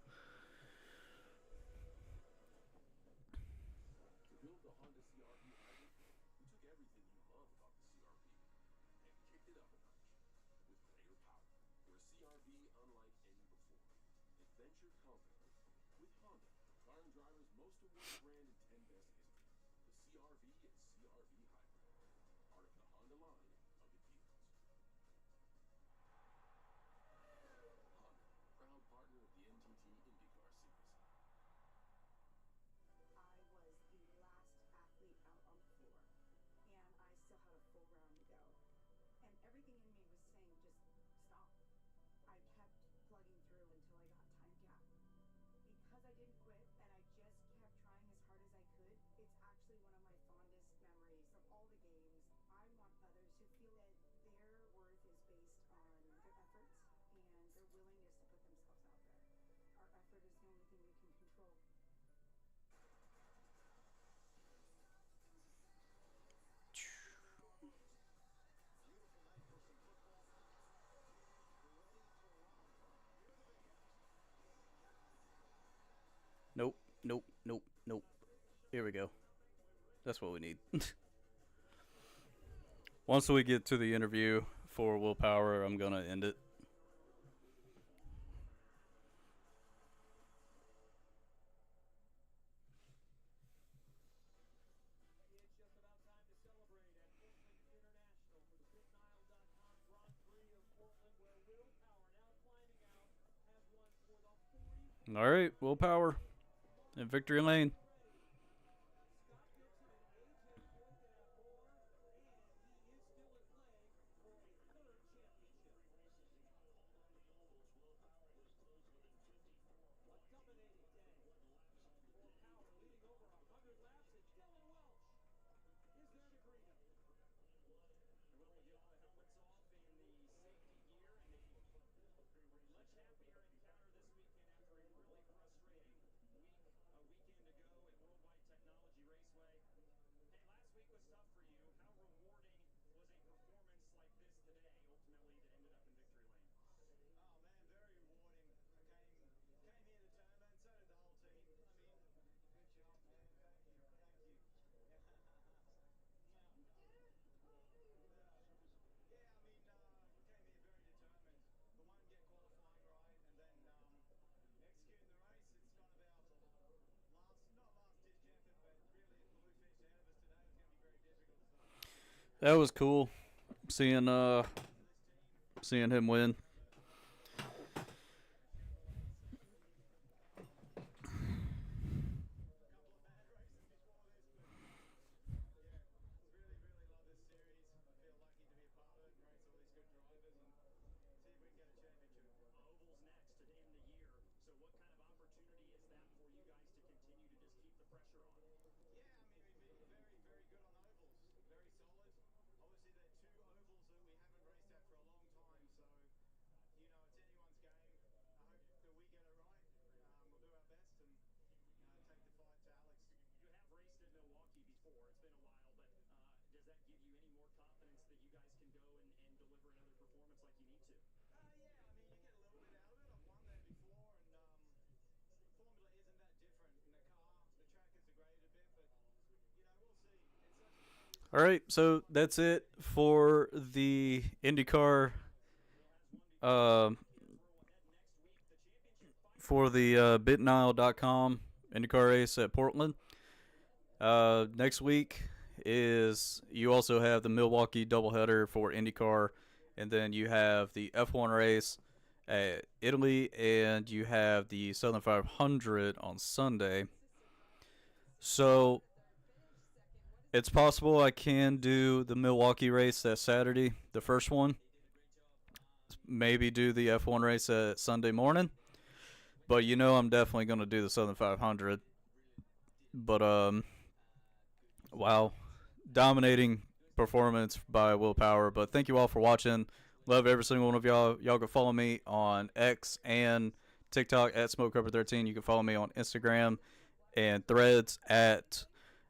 Nope, nope, nope, nope. Here we go. That's what we need. Once we get to the interview for Will Power, I'm going to end it. All right, Will Power in victory lane. That was cool seeing seeing him win. All right, so that's it for the IndyCar. Uh, for the BitNile.com IndyCar race at Portland. Next week is you also have the Milwaukee doubleheader for IndyCar, and then you have the F1 race at Italy, and you have the Southern 500 on Sunday. So it's possible I can do the Milwaukee race that Saturday, the first one. Maybe do the F1 race at Sunday morning. But I'm definitely going to do the Southern 500. But wow, dominating performance by Will Power. But thank you all for watching. Love every single one of y'all. Y'all can follow me on X and TikTok at SmokeCarpet13. You can follow me on Instagram and Threads at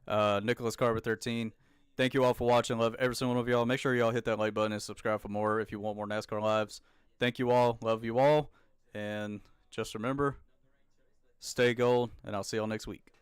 NicholasCarpet13. Thank you all for watching. Love every single one of y'all. Make sure y'all hit that like button and subscribe for more if you want more NASCAR lives. Thank you all. Love you all. And just remember, stay gold, and I'll see y'all next week.